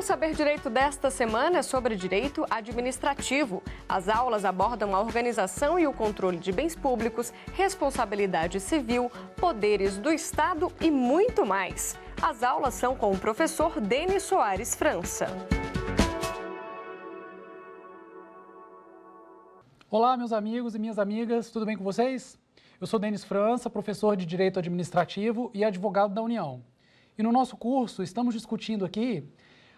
Saber Direito desta semana é sobre direito administrativo. As aulas abordam a organização e o controle de bens públicos, responsabilidade civil, poderes do Estado e muito mais. As aulas são com o professor Denis Soares França. Olá, meus amigos e minhas amigas, tudo bem com vocês? Eu sou Denis França, professor de Direito Administrativo e advogado da União. E no nosso curso estamos discutindo aqui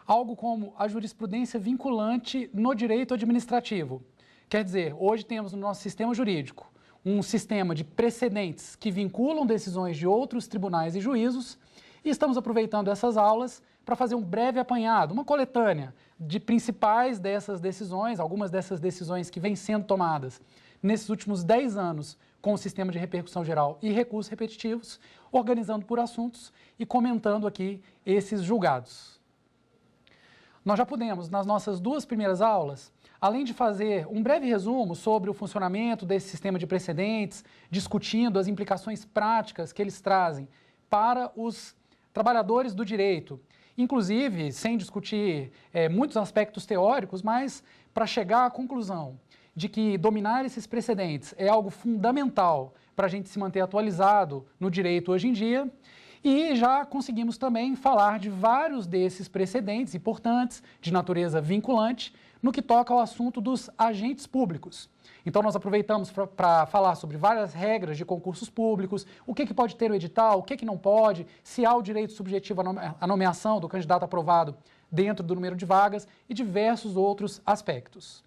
algo como a jurisprudência vinculante no direito administrativo. Quer dizer, hoje temos no nosso sistema jurídico um sistema de precedentes que vinculam decisões de outros tribunais e juízos e estamos aproveitando essas aulas para fazer um breve apanhado, uma coletânea de principais dessas decisões, algumas dessas decisões que vêm sendo tomadas nesses últimos 10 anos com o sistema de repercussão geral e recursos repetitivos, organizando por assuntos e comentando aqui esses julgados. Nós já pudemos, nas nossas duas primeiras aulas, além de fazer um breve resumo sobre o funcionamento desse sistema de precedentes, discutindo as implicações práticas que eles trazem para os trabalhadores do direito, inclusive sem discutir muitos aspectos teóricos, mas para chegar à conclusão de que dominar esses precedentes é algo fundamental para a gente se manter atualizado no direito hoje em dia. E já conseguimos também falar de vários desses precedentes importantes, de natureza vinculante, no que toca ao assunto dos agentes públicos. Então, nós aproveitamos para falar sobre várias regras de concursos públicos, o que pode ter o edital, o que não pode, se há o direito subjetivo à nomeação do candidato aprovado dentro do número de vagas e diversos outros aspectos.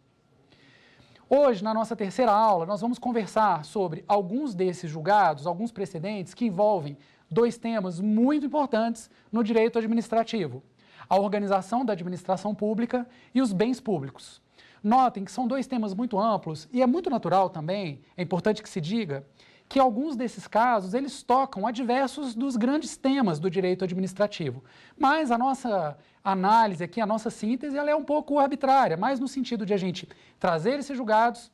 Hoje, na nossa terceira aula, nós vamos conversar sobre alguns desses julgados, alguns precedentes que envolvem dois temas muito importantes no direito administrativo: a organização da administração pública e os bens públicos. Notem que são dois temas muito amplos e é muito natural também, é importante que se diga, que alguns desses casos eles tocam a diversos dos grandes temas do direito administrativo. Mas a nossa análise aqui, a nossa síntese, ela é um pouco arbitrária, mais no sentido de a gente trazer esses julgados,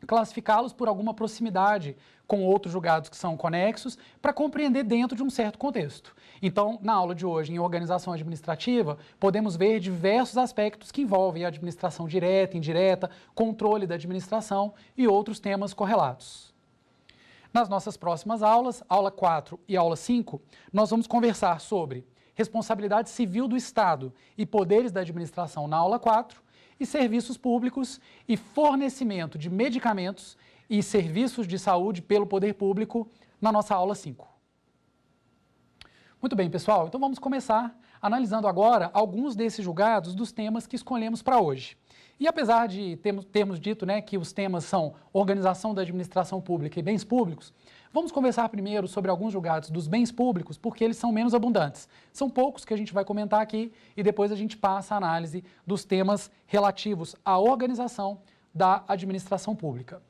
classificá-los por alguma proximidade com outros julgados que são conexos, para compreender dentro de um certo contexto. Então, na aula de hoje, em organização administrativa, podemos ver diversos aspectos que envolvem a administração direta, indireta, controle da administração e outros temas correlatos. Nas nossas próximas aulas, aula 4 e aula 5, nós vamos conversar sobre responsabilidade civil do Estado e poderes da administração na aula 4, e serviços públicos e fornecimento de medicamentos e serviços de saúde pelo poder público na nossa aula 5. Muito bem, pessoal, então vamos começar analisando agora alguns desses julgados dos temas que escolhemos para hoje. E apesar de termos dito que os temas são organização da administração pública e bens públicos, vamos conversar primeiro sobre alguns julgados dos bens públicos, porque eles são menos abundantes. São poucos que a gente vai comentar aqui e depois a gente passa a análise dos temas relativos à organização da administração pública.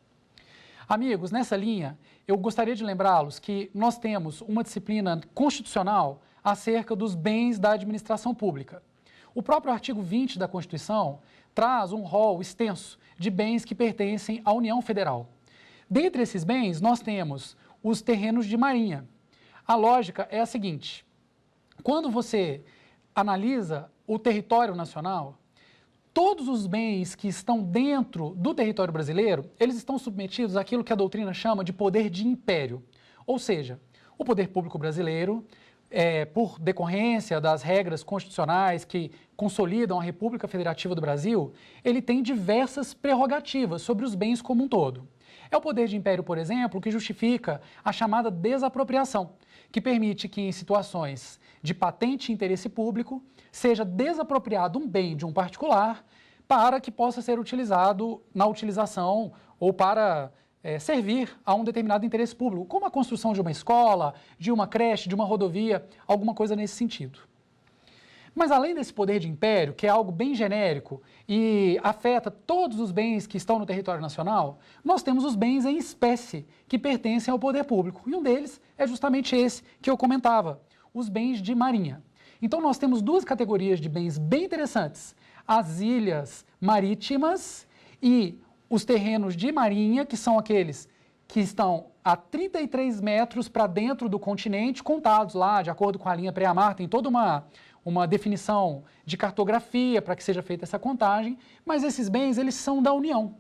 Amigos, nessa linha, eu gostaria de lembrá-los que nós temos uma disciplina constitucional acerca dos bens da administração pública. O próprio artigo 20 da Constituição traz um rol extenso de bens que pertencem à União Federal. Dentre esses bens, nós temos os terrenos de marinha. A lógica é a seguinte: quando você analisa o território nacional, todos os bens que estão dentro do território brasileiro, eles estão submetidos àquilo que a doutrina chama de poder de império. Ou seja, o poder público brasileiro, por decorrência das regras constitucionais que consolidam a República Federativa do Brasil, ele tem diversas prerrogativas sobre os bens como um todo. É o poder de império, por exemplo, que justifica a chamada desapropriação, que permite que em situações de patente e interesse público seja desapropriado um bem de um particular para que possa ser utilizado na utilização ou para servir a um determinado interesse público, como a construção de uma escola, de uma creche, de uma rodovia, alguma coisa nesse sentido. Mas além desse poder de império, que é algo bem genérico e afeta todos os bens que estão no território nacional, nós temos os bens em espécie que pertencem ao poder público. E um deles é justamente esse que eu comentava, os bens de marinha. Então nós temos duas categorias de bens bem interessantes: as ilhas marítimas e os terrenos de marinha, que são aqueles que estão a 33 metros para dentro do continente, contados lá, de acordo com a linha pré-mar, tem toda uma definição de cartografia para que seja feita essa contagem, mas esses bens, eles são da União.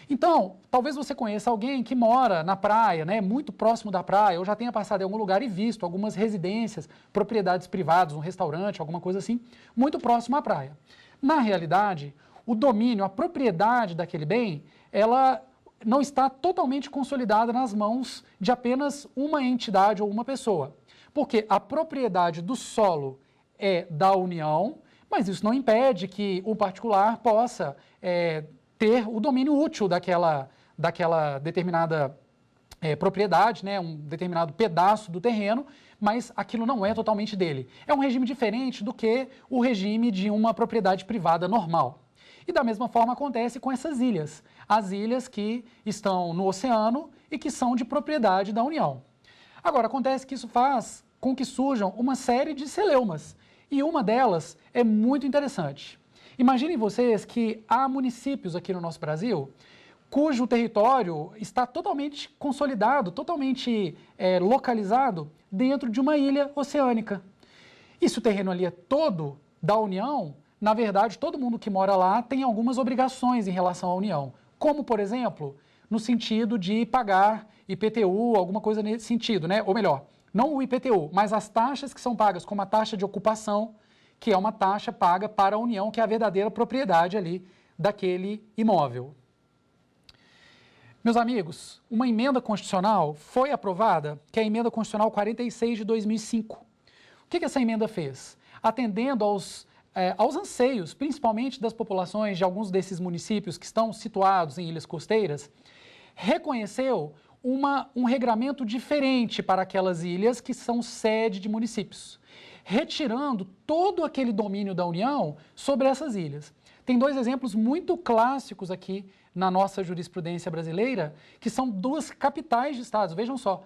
Então, talvez você conheça alguém que mora na praia, né, muito próximo da praia, ou já tenha passado em algum lugar e visto algumas residências, propriedades privadas, um restaurante, alguma coisa assim, muito próximo à praia. Na realidade, o domínio, a propriedade daquele bem, ela não está totalmente consolidada nas mãos de apenas uma entidade ou uma pessoa. Porque a propriedade do solo é da União, mas isso não impede que o particular possa ter o domínio útil daquela determinada propriedade, né, um determinado pedaço do terreno, mas aquilo não é totalmente dele. É um regime diferente do que o regime de uma propriedade privada normal. E da mesma forma acontece com essas ilhas, as ilhas que estão no oceano e que são de propriedade da União. Agora, acontece que isso faz com que surjam uma série de celeumas, e uma delas é muito interessante. Imaginem vocês que há municípios aqui no nosso Brasil cujo território está totalmente consolidado, totalmente localizado dentro de uma ilha oceânica. E se o terreno ali é todo da União, na verdade, todo mundo que mora lá tem algumas obrigações em relação à União, como, por exemplo, no sentido de pagar IPTU, alguma coisa nesse sentido, né? Ou melhor, não o IPTU, mas as taxas que são pagas, como a taxa de ocupação, que é uma taxa paga para a União, que é a verdadeira propriedade ali daquele imóvel. Meus amigos, uma emenda constitucional foi aprovada, que é a emenda constitucional 46 de 2005. O que essa emenda fez? Atendendo aos anseios, principalmente das populações de alguns desses municípios que estão situados em ilhas costeiras, reconheceu um regramento diferente para aquelas ilhas que são sede de municípios, retirando todo aquele domínio da União sobre essas ilhas. Tem dois exemplos muito clássicos aqui na nossa jurisprudência brasileira, que são duas capitais de estados, vejam só,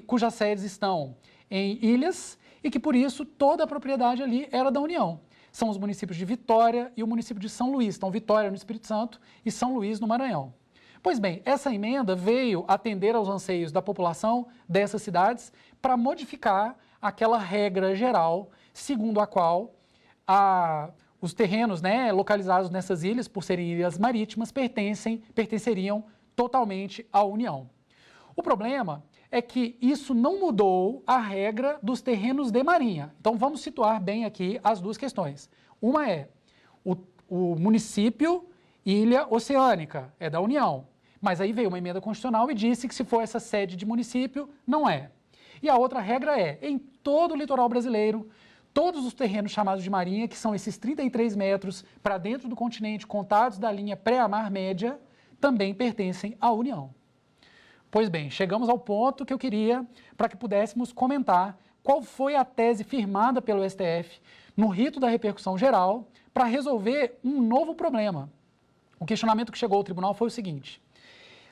cujas sedes estão em ilhas e que, por isso, toda a propriedade ali era da União. São os municípios de Vitória e o município de São Luís. Então, Vitória no Espírito Santo e São Luís no Maranhão. Pois bem, essa emenda veio atender aos anseios da população dessas cidades para modificar aquela regra geral, segundo a qual os terrenos, né, localizados nessas ilhas, por serem ilhas marítimas, pertenceriam totalmente à União. O problema é que isso não mudou a regra dos terrenos de marinha. Então, vamos situar bem aqui as duas questões. Uma é o município ilha oceânica, é da União. Mas aí veio uma emenda constitucional e disse que se for essa sede de município, não é. E a outra regra é, em todo o litoral brasileiro, todos os terrenos chamados de marinha, que são esses 33 metros para dentro do continente, contados da linha pré-mar média, também pertencem à União. Pois bem, chegamos ao ponto que eu queria para que pudéssemos comentar qual foi a tese firmada pelo STF no rito da repercussão geral para resolver um novo problema. O questionamento que chegou ao tribunal foi o seguinte: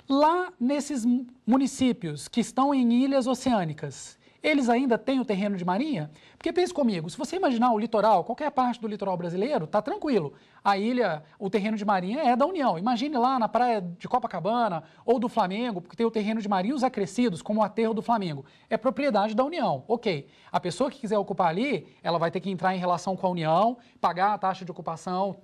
lá nesses municípios que estão em ilhas oceânicas, eles ainda têm o terreno de marinha? Porque pense comigo, se você imaginar o litoral, qualquer parte do litoral brasileiro, está tranquilo. A ilha, o terreno de marinha é da União. Imagine lá na praia de Copacabana ou do Flamengo, porque tem o terreno de marinha, os acrescidos, como o aterro do Flamengo. É propriedade da União. Ok, a pessoa que quiser ocupar ali, ela vai ter que entrar em relação com a União, pagar a taxa de ocupação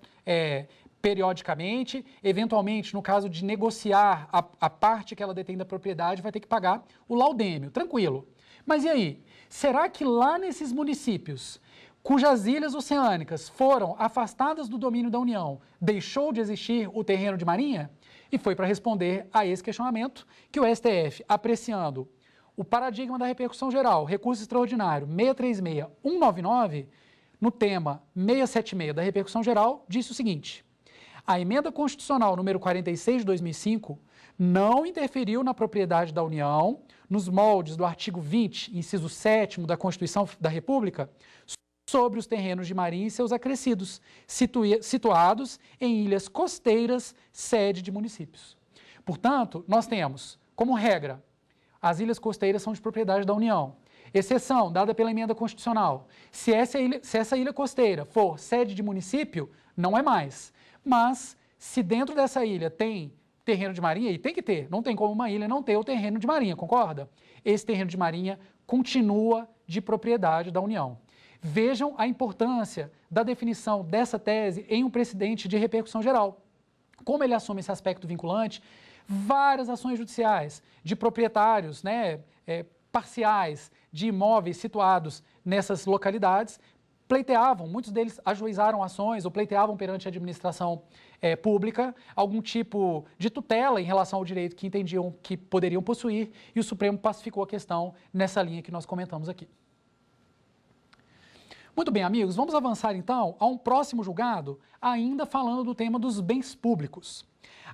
periodicamente, eventualmente, no caso de negociar a parte que ela detém da propriedade, vai ter que pagar o laudêmio. Tranquilo. Mas e aí? Será que lá nesses municípios, cujas ilhas oceânicas foram afastadas do domínio da União, deixou de existir o terreno de marinha? E foi para responder a esse questionamento que o STF, apreciando o paradigma da repercussão geral, recurso extraordinário 636-199, no tema 676 da repercussão geral, disse o seguinte: a emenda constitucional número 46 de 2005 não interferiu na propriedade da União, nos moldes do artigo 20, inciso 7º da Constituição da República, sobre os terrenos de marinha e seus acrescidos, situados em ilhas costeiras, sede de municípios. Portanto, nós temos, como regra, as ilhas costeiras são de propriedade da União. Exceção dada pela emenda constitucional: se essa ilha costeira for sede de município, não é mais. Mas, se dentro dessa ilha tem terreno de marinha, e tem que ter, não tem como uma ilha não ter o terreno de marinha, concorda? Esse terreno de marinha continua de propriedade da União. Vejam a importância da definição dessa tese em um precedente de repercussão geral. Como ele assume esse aspecto vinculante, várias ações judiciais de proprietários, parciais de imóveis situados nessas localidades pleiteavam, muitos deles ajuizaram ações ou pleiteavam perante a administração pública algum tipo de tutela em relação ao direito que entendiam que poderiam possuir, e o Supremo pacificou a questão nessa linha que nós comentamos aqui. Muito bem, amigos, vamos avançar então a um próximo julgado, ainda falando do tema dos bens públicos.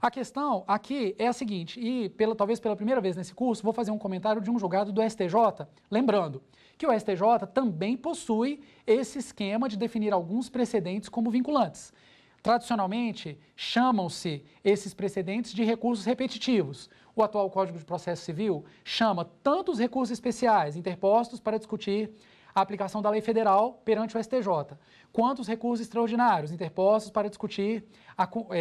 A questão aqui é a seguinte, e talvez pela primeira vez nesse curso, vou fazer um comentário de um julgado do STJ, lembrando que o STJ também possui esse esquema de definir alguns precedentes como vinculantes. Tradicionalmente, chamam-se esses precedentes de recursos repetitivos. O atual Código de Processo Civil chama tanto os recursos especiais interpostos para discutir a aplicação da lei federal perante o STJ, quanto os recursos extraordinários interpostos para discutir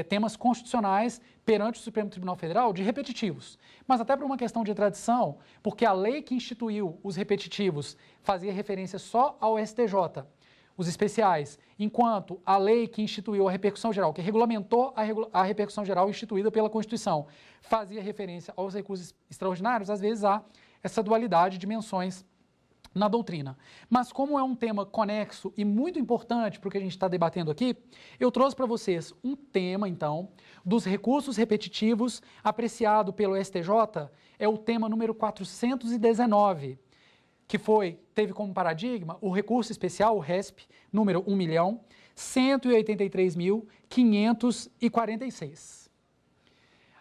temas constitucionais perante o Supremo Tribunal Federal de repetitivos. Mas até por uma questão de tradição, porque a lei que instituiu os repetitivos fazia referência só ao STJ, os especiais, enquanto a lei que instituiu a repercussão geral, que regulamentou a repercussão geral instituída pela Constituição, fazia referência aos recursos extraordinários, às vezes há essa dualidade de menções na doutrina. Mas como é um tema conexo e muito importante para o que a gente está debatendo aqui, eu trouxe para vocês um tema, então, dos recursos repetitivos apreciado pelo STJ, é o tema número 419, que teve como paradigma o recurso especial, o RESP, número 1.183.546.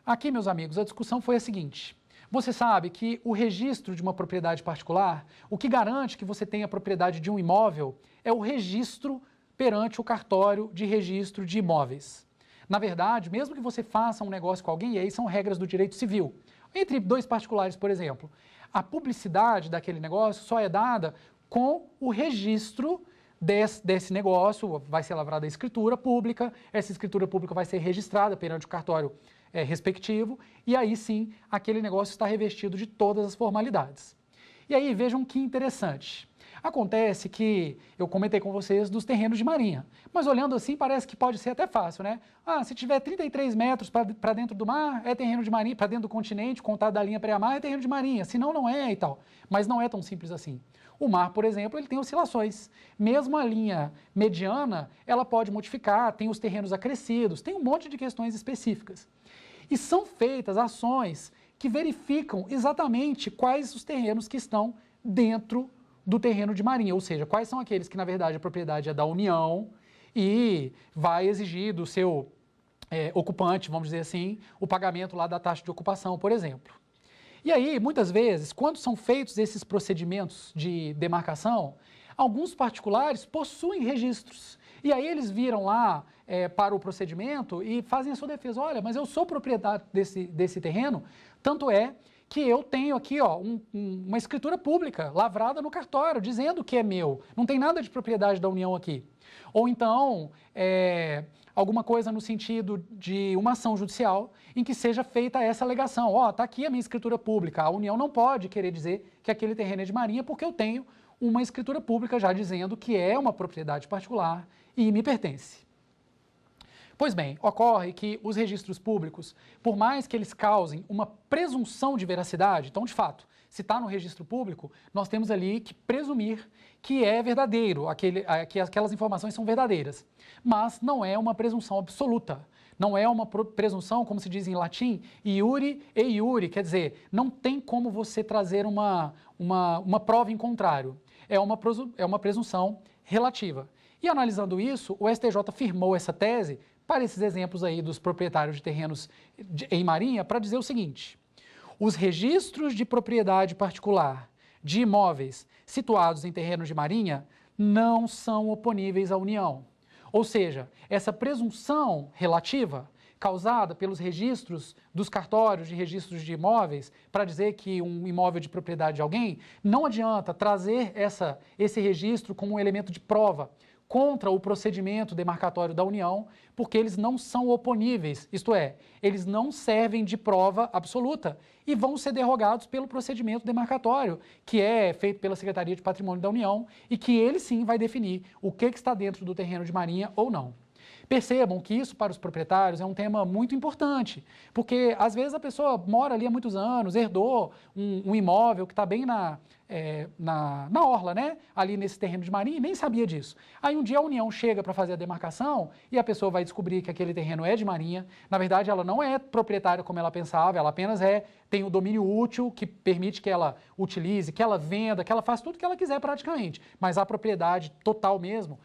Aqui, meus amigos, a discussão foi a seguinte. Você sabe que o registro de uma propriedade particular, o que garante que você tenha a propriedade de um imóvel é o registro perante o cartório de registro de imóveis. Na verdade, mesmo que você faça um negócio com alguém, e aí são regras do direito civil, entre dois particulares, por exemplo, a publicidade daquele negócio só é dada com o registro desse negócio, vai ser lavrada a escritura pública, essa escritura pública vai ser registrada perante o cartório respectivo, e aí sim, aquele negócio está revestido de todas as formalidades. E aí, vejam que interessante. Acontece que, eu comentei com vocês dos terrenos de marinha, mas olhando assim parece que pode ser até fácil, né? Se tiver 33 metros para dentro do mar, é terreno de marinha, para dentro do continente, contado da linha pré-mar, é terreno de marinha, senão não é e tal. Mas não é tão simples assim. O mar, por exemplo, ele tem oscilações. Mesmo a linha mediana, ela pode modificar, tem os terrenos acrescidos, tem um monte de questões específicas. E são feitas ações que verificam exatamente quais os terrenos que estão dentro do terreno de marinha, ou seja, quais são aqueles que, na verdade, a propriedade é da União e vai exigir do seu ocupante, vamos dizer assim, o pagamento lá da taxa de ocupação, por exemplo. E aí, muitas vezes, quando são feitos esses procedimentos de demarcação, alguns particulares possuem registros. E aí eles viram lá para o procedimento e fazem a sua defesa. Olha, mas eu sou proprietário desse terreno, tanto é que eu tenho aqui uma escritura pública lavrada no cartório, dizendo que é meu. Não tem nada de propriedade da União aqui. Ou então, alguma coisa no sentido de uma ação judicial em que seja feita essa alegação. Está aqui a minha escritura pública. A União não pode querer dizer que aquele terreno é de marinha porque eu tenho uma escritura pública já dizendo que é uma propriedade particular e me pertence. Pois bem, ocorre que os registros públicos, por mais que eles causem uma presunção de veracidade, então, de fato, se está no registro público, nós temos ali que presumir que é verdadeiro, que aquelas informações são verdadeiras. Mas não é uma presunção absoluta. Não é uma presunção, como se diz em latim, iure e iure, quer dizer, não tem como você trazer uma prova em contrário. É uma presunção relativa. E analisando isso, o STJ firmou essa tese para esses exemplos aí dos proprietários de terrenos em marinha, para dizer o seguinte: os registros de propriedade particular de imóveis situados em terrenos de marinha não são oponíveis à União. Ou seja, essa presunção relativa causada pelos registros dos cartórios de registros de imóveis para dizer que um imóvel é de propriedade de alguém, não adianta trazer esse registro como um elemento de prova contra o procedimento demarcatório da União, porque eles não são oponíveis, isto é, eles não servem de prova absoluta e vão ser derrogados pelo procedimento demarcatório, que é feito pela Secretaria de Patrimônio da União e que ele sim vai definir o que está dentro do terreno de marinha ou não. Percebam que isso para os proprietários é um tema muito importante, porque às vezes a pessoa mora ali há muitos anos, herdou um imóvel que está bem na orla, né? Ali nesse terreno de marinha e nem sabia disso. Aí um dia a União chega para fazer a demarcação e a pessoa vai descobrir que aquele terreno é de marinha. Na verdade, ela não é proprietária como ela pensava, ela apenas tem o domínio útil que permite que ela utilize, que ela venda, que ela faça tudo que ela quiser praticamente. Mas a propriedade total mesmo,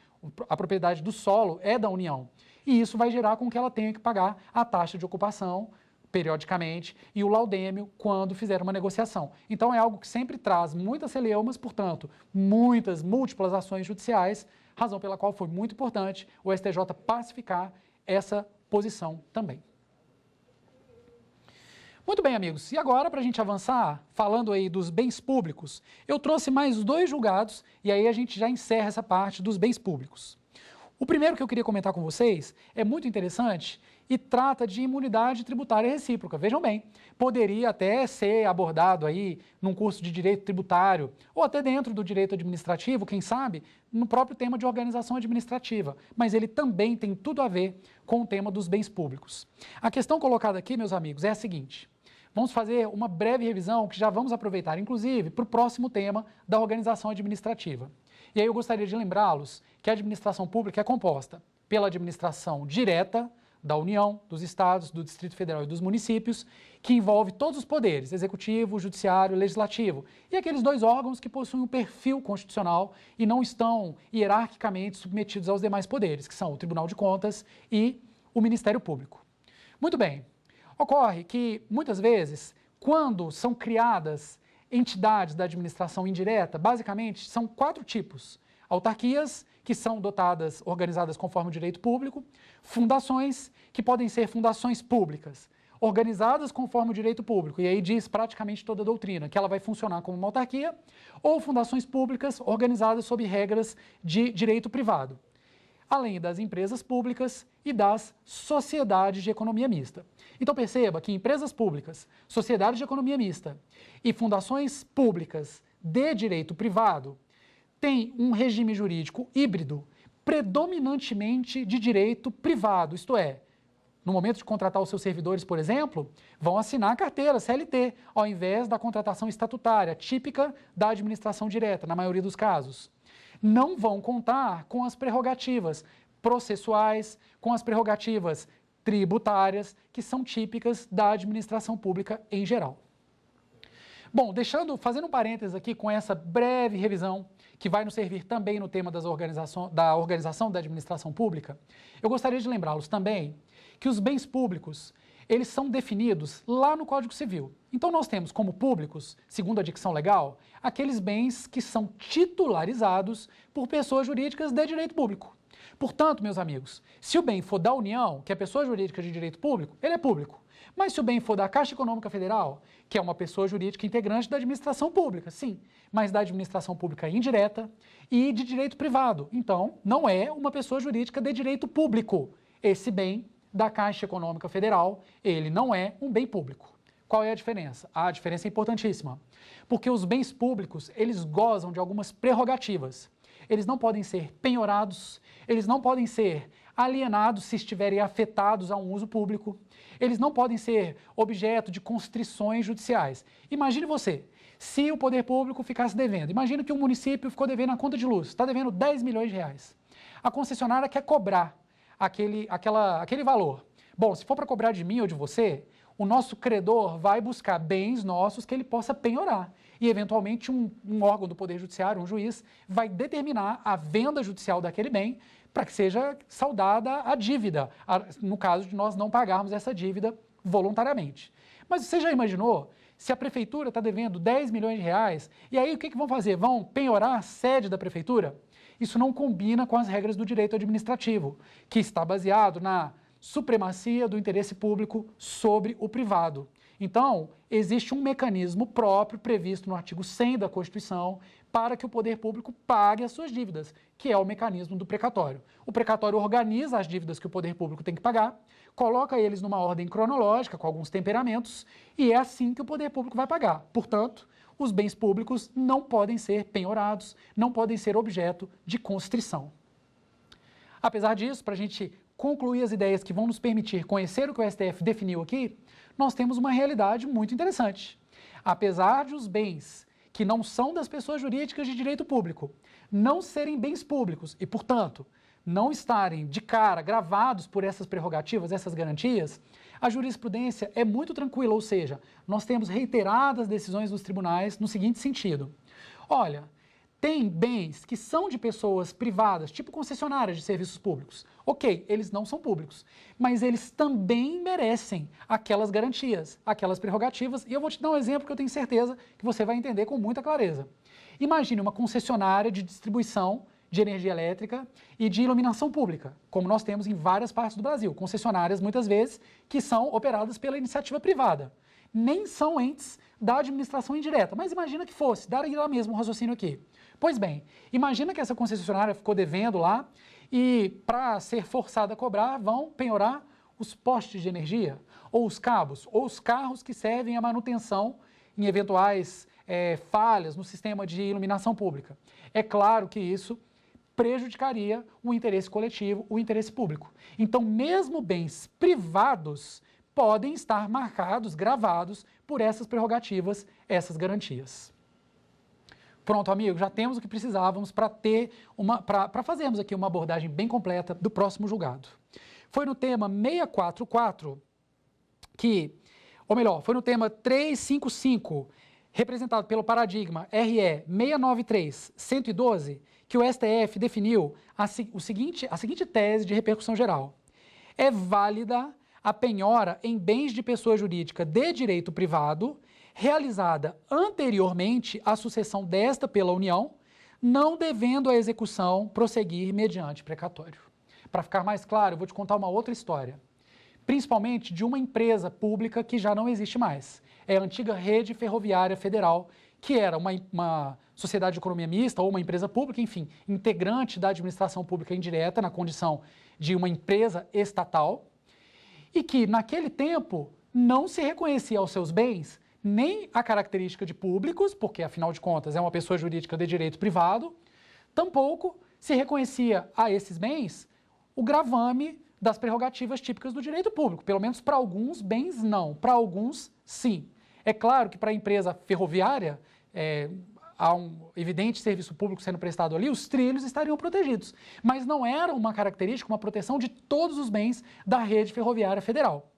a propriedade do solo é da União. E isso vai gerar com que ela tenha que pagar a taxa de ocupação periodicamente e o laudêmio quando fizer uma negociação. Então é algo que sempre traz muitas celeumas, portanto, múltiplas ações judiciais, razão pela qual foi muito importante o STJ pacificar essa posição também. Muito bem, amigos, e agora para a gente avançar, falando aí dos bens públicos, eu trouxe mais 2 julgados e aí a gente já encerra essa parte dos bens públicos. O primeiro que eu queria comentar com vocês é muito interessante e trata de imunidade tributária recíproca. Vejam bem, poderia até ser abordado aí num curso de direito tributário ou até dentro do direito administrativo, quem sabe, no próprio tema de organização administrativa, mas ele também tem tudo a ver com o tema dos bens públicos. A questão colocada aqui, meus amigos, é a seguinte: vamos fazer uma breve revisão que já vamos aproveitar, inclusive, para o próximo tema da organização administrativa. E aí eu gostaria de lembrá-los que a administração pública é composta pela administração direta da União, dos estados, do Distrito Federal e dos municípios, que envolve todos os poderes, executivo, judiciário, legislativo, e aqueles 2 órgãos que possuem um perfil constitucional e não estão hierarquicamente submetidos aos demais poderes, que são o Tribunal de Contas e o Ministério Público. Muito bem, ocorre que, muitas vezes, quando são criadas entidades da administração indireta, basicamente, são 4 tipos. Autarquias, que são organizadas conforme o direito público, fundações, que podem ser fundações públicas, organizadas conforme o direito público, e aí diz praticamente toda a doutrina, que ela vai funcionar como uma autarquia, ou fundações públicas organizadas sob regras de direito privado, além das empresas públicas e das sociedades de economia mista. Então perceba que empresas públicas, sociedades de economia mista e fundações públicas de direito privado têm um regime jurídico híbrido, predominantemente de direito privado, isto é, no momento de contratar os seus servidores, por exemplo, vão assinar a carteira CLT, ao invés da contratação estatutária, típica da administração direta, na maioria dos casos. Não vão contar com as prerrogativas processuais, com as prerrogativas tributárias, que são típicas da administração pública em geral. Bom, fazendo um parênteses aqui com essa breve revisão, que vai nos servir também no tema da organização da administração pública, eu gostaria de lembrá-los também que os bens públicos, eles são definidos lá no Código Civil. Então nós temos como públicos, segundo a dicção legal, aqueles bens que são titularizados por pessoas jurídicas de direito público. Portanto, meus amigos, se o bem for da União, que é pessoa jurídica de direito público, ele é público. Mas se o bem for da Caixa Econômica Federal, que é uma pessoa jurídica integrante da administração pública, sim, mas da administração pública indireta e de direito privado. Então, não é uma pessoa jurídica de direito público. Esse bem da Caixa Econômica Federal, ele não é um bem público. Qual é a diferença? A diferença é importantíssima, porque os bens públicos, eles gozam de algumas prerrogativas. Eles não podem ser penhorados, eles não podem ser alienados se estiverem afetados a um uso público, eles não podem ser objeto de constrições judiciais. Imagine você, se o poder público ficasse devendo, imagine que um município ficou devendo a conta de luz, está devendo 10 milhões de reais. A concessionária quer cobrar aquele valor. Bom, se for para cobrar de mim ou de você, o nosso credor vai buscar bens nossos que ele possa penhorar. E, eventualmente, um órgão do Poder Judiciário, um juiz, vai determinar a venda judicial daquele bem para que seja saldada a dívida, no caso de nós não pagarmos essa dívida voluntariamente. Mas você já imaginou se a prefeitura está devendo 10 milhões de reais e aí o que vão fazer? Vão penhorar a sede da prefeitura? Isso não combina com as regras do direito administrativo, que está baseado na supremacia do interesse público sobre o privado. Então, existe um mecanismo próprio previsto no artigo 100 da Constituição para que o poder público pague as suas dívidas, que é o mecanismo do precatório. O precatório organiza as dívidas que o poder público tem que pagar, coloca eles numa ordem cronológica, com alguns temperamentos, e é assim que o poder público vai pagar. Portanto, os bens públicos não podem ser penhorados, não podem ser objeto de constrição. Apesar disso, para a gente concluir as ideias que vão nos permitir conhecer o que o STF definiu aqui, nós temos uma realidade muito interessante. Apesar de os bens que não são das pessoas jurídicas de direito público não serem bens públicos e, portanto, não estarem de cara gravados por essas prerrogativas, essas garantias, a jurisprudência é muito tranquila, ou seja, nós temos reiteradas decisões dos tribunais no seguinte sentido. Olha, tem bens que são de pessoas privadas, tipo concessionárias de serviços públicos. Ok, eles não são públicos, mas eles também merecem aquelas garantias, aquelas prerrogativas, e eu vou te dar um exemplo que eu tenho certeza que você vai entender com muita clareza. Imagine uma concessionária de distribuição de energia elétrica e de iluminação pública, como nós temos em várias partes do Brasil, concessionárias muitas vezes que são operadas pela iniciativa privada. Nem são entes da administração indireta, mas imagina que fosse, daria mesmo um raciocínio aqui. Pois bem, imagina que essa concessionária ficou devendo lá e, para ser forçada a cobrar, vão penhorar os postes de energia, ou os cabos, ou os carros que servem à manutenção em eventuais falhas no sistema de iluminação pública. É claro que isso prejudicaria o interesse coletivo, o interesse público. Então, mesmo bens privados podem estar marcados, gravados por essas prerrogativas, essas garantias. Pronto, amigo, já temos o que precisávamos para fazermos aqui uma abordagem bem completa do próximo julgado. Foi no tema 644 foi no tema 355, representado pelo paradigma RE 693-112, que o STF definiu a seguinte tese de repercussão geral. É válida a penhora em bens de pessoa jurídica de direito privado, realizada anteriormente à sucessão desta pela União, não devendo a execução prosseguir mediante precatório. Para ficar mais claro, eu vou te contar uma outra história, principalmente de uma empresa pública que já não existe mais. É a antiga Rede Ferroviária Federal, que era uma sociedade de economia mista ou uma empresa pública, enfim, integrante da administração pública indireta na condição de uma empresa estatal, e que naquele tempo não se reconhecia aos seus bens nem a característica de públicos, porque afinal de contas é uma pessoa jurídica de direito privado, tampouco se reconhecia a esses bens o gravame das prerrogativas típicas do direito público, pelo menos para alguns bens não, para alguns sim. É claro que para a empresa ferroviária, há um evidente serviço público sendo prestado ali, os trilhos estariam protegidos, mas não era uma característica, uma proteção de todos os bens da rede ferroviária federal.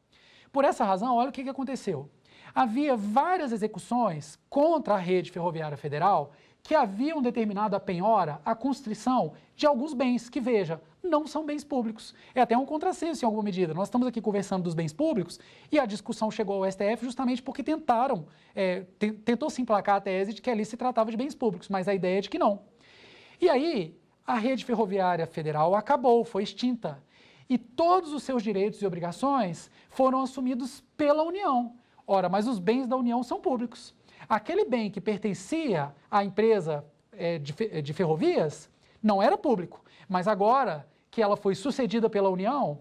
Por essa razão, olha o que aconteceu. Havia várias execuções contra a rede ferroviária federal que haviam determinado a penhora, a constrição de alguns bens que, veja, não são bens públicos. É até um contrassenso em alguma medida. Nós estamos aqui conversando dos bens públicos e a discussão chegou ao STF justamente porque tentou se emplacar a tese de que ali se tratava de bens públicos, mas a ideia é de que não. E aí, a rede ferroviária federal acabou, foi extinta. E todos os seus direitos e obrigações foram assumidos pela União. Ora, mas os bens da União são públicos. Aquele bem que pertencia à empresa de ferrovias não era público, mas agora que ela foi sucedida pela União,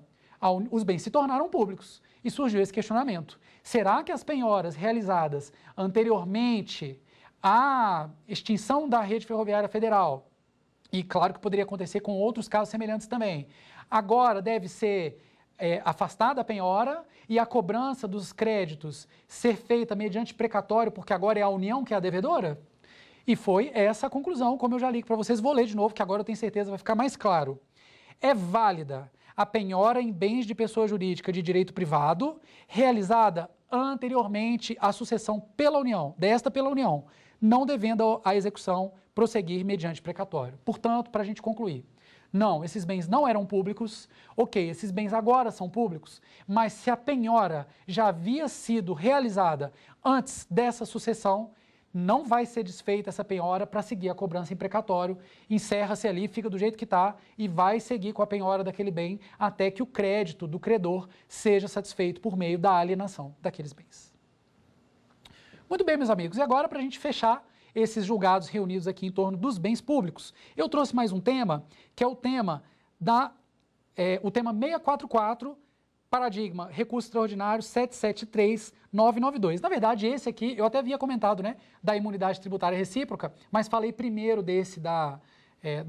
os bens se tornaram públicos. E surgiu esse questionamento. Será que as penhoras realizadas anteriormente à extinção da rede ferroviária federal, e claro que poderia acontecer com outros casos semelhantes também, agora deve ser afastada a penhora e a cobrança dos créditos ser feita mediante precatório, porque agora é a União que é a devedora? E foi essa a conclusão, como eu já li para vocês, vou ler de novo, que agora eu tenho certeza vai ficar mais claro. É válida a penhora em bens de pessoa jurídica de direito privado, realizada anteriormente à sucessão pela União, pela União, não devendo a execução prosseguir mediante precatório. Portanto, para a gente concluir, não, esses bens não eram públicos, ok, esses bens agora são públicos, mas se a penhora já havia sido realizada antes dessa sucessão, não vai ser desfeita essa penhora para seguir a cobrança em precatório, encerra-se ali, fica do jeito que está e vai seguir com a penhora daquele bem até que o crédito do credor seja satisfeito por meio da alienação daqueles bens. Muito bem, meus amigos, e agora para a gente fechar esses julgados reunidos aqui em torno dos bens públicos, eu trouxe mais um tema, que é o tema o tema 644, paradigma, recurso extraordinário 773.992. Na verdade, esse aqui, eu até havia comentado, né, da imunidade tributária recíproca, mas falei primeiro desse da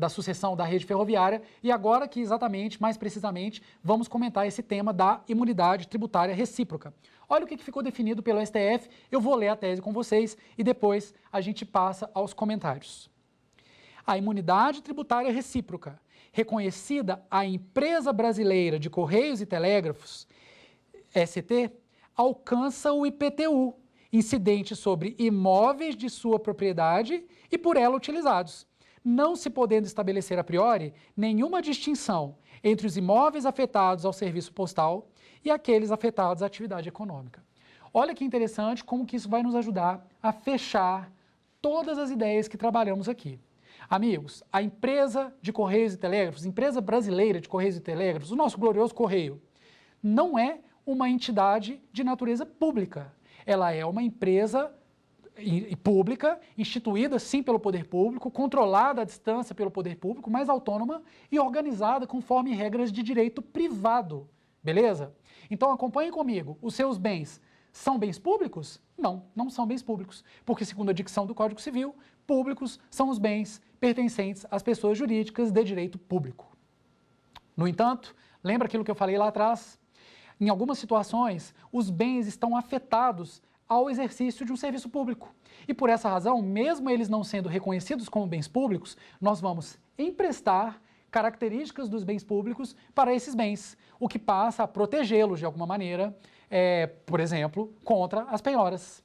sucessão da rede ferroviária, e agora que exatamente, mais precisamente, vamos comentar esse tema da imunidade tributária recíproca. Olha o que ficou definido pelo STF, eu vou ler a tese com vocês e depois a gente passa aos comentários. A imunidade tributária recíproca, reconhecida à Empresa Brasileira de Correios e Telégrafos, ST, alcança o IPTU, incidente sobre imóveis de sua propriedade e por ela utilizados, não se podendo estabelecer a priori nenhuma distinção entre os imóveis afetados ao serviço postal e aqueles afetados à atividade econômica. Olha que interessante como que isso vai nos ajudar a fechar todas as ideias que trabalhamos aqui. Amigos, a empresa de Correios e Telégrafos, empresa brasileira de Correios e Telégrafos, o nosso glorioso Correio, não é uma entidade de natureza pública. Ela é uma empresa pública, instituída sim pelo poder público, controlada à distância pelo poder público, mas autônoma e organizada conforme regras de direito privado, beleza? Então acompanhem comigo, os seus bens são bens públicos? Não, não são bens públicos, porque segundo a dicção do Código Civil, públicos são os bens pertencentes às pessoas jurídicas de direito público. No entanto, lembra aquilo que eu falei lá atrás? Em algumas situações, os bens estão afetados ao exercício de um serviço público. E por essa razão, mesmo eles não sendo reconhecidos como bens públicos, nós vamos emprestar características dos bens públicos para esses bens, o que passa a protegê-los de alguma maneira, por exemplo, contra as penhoras.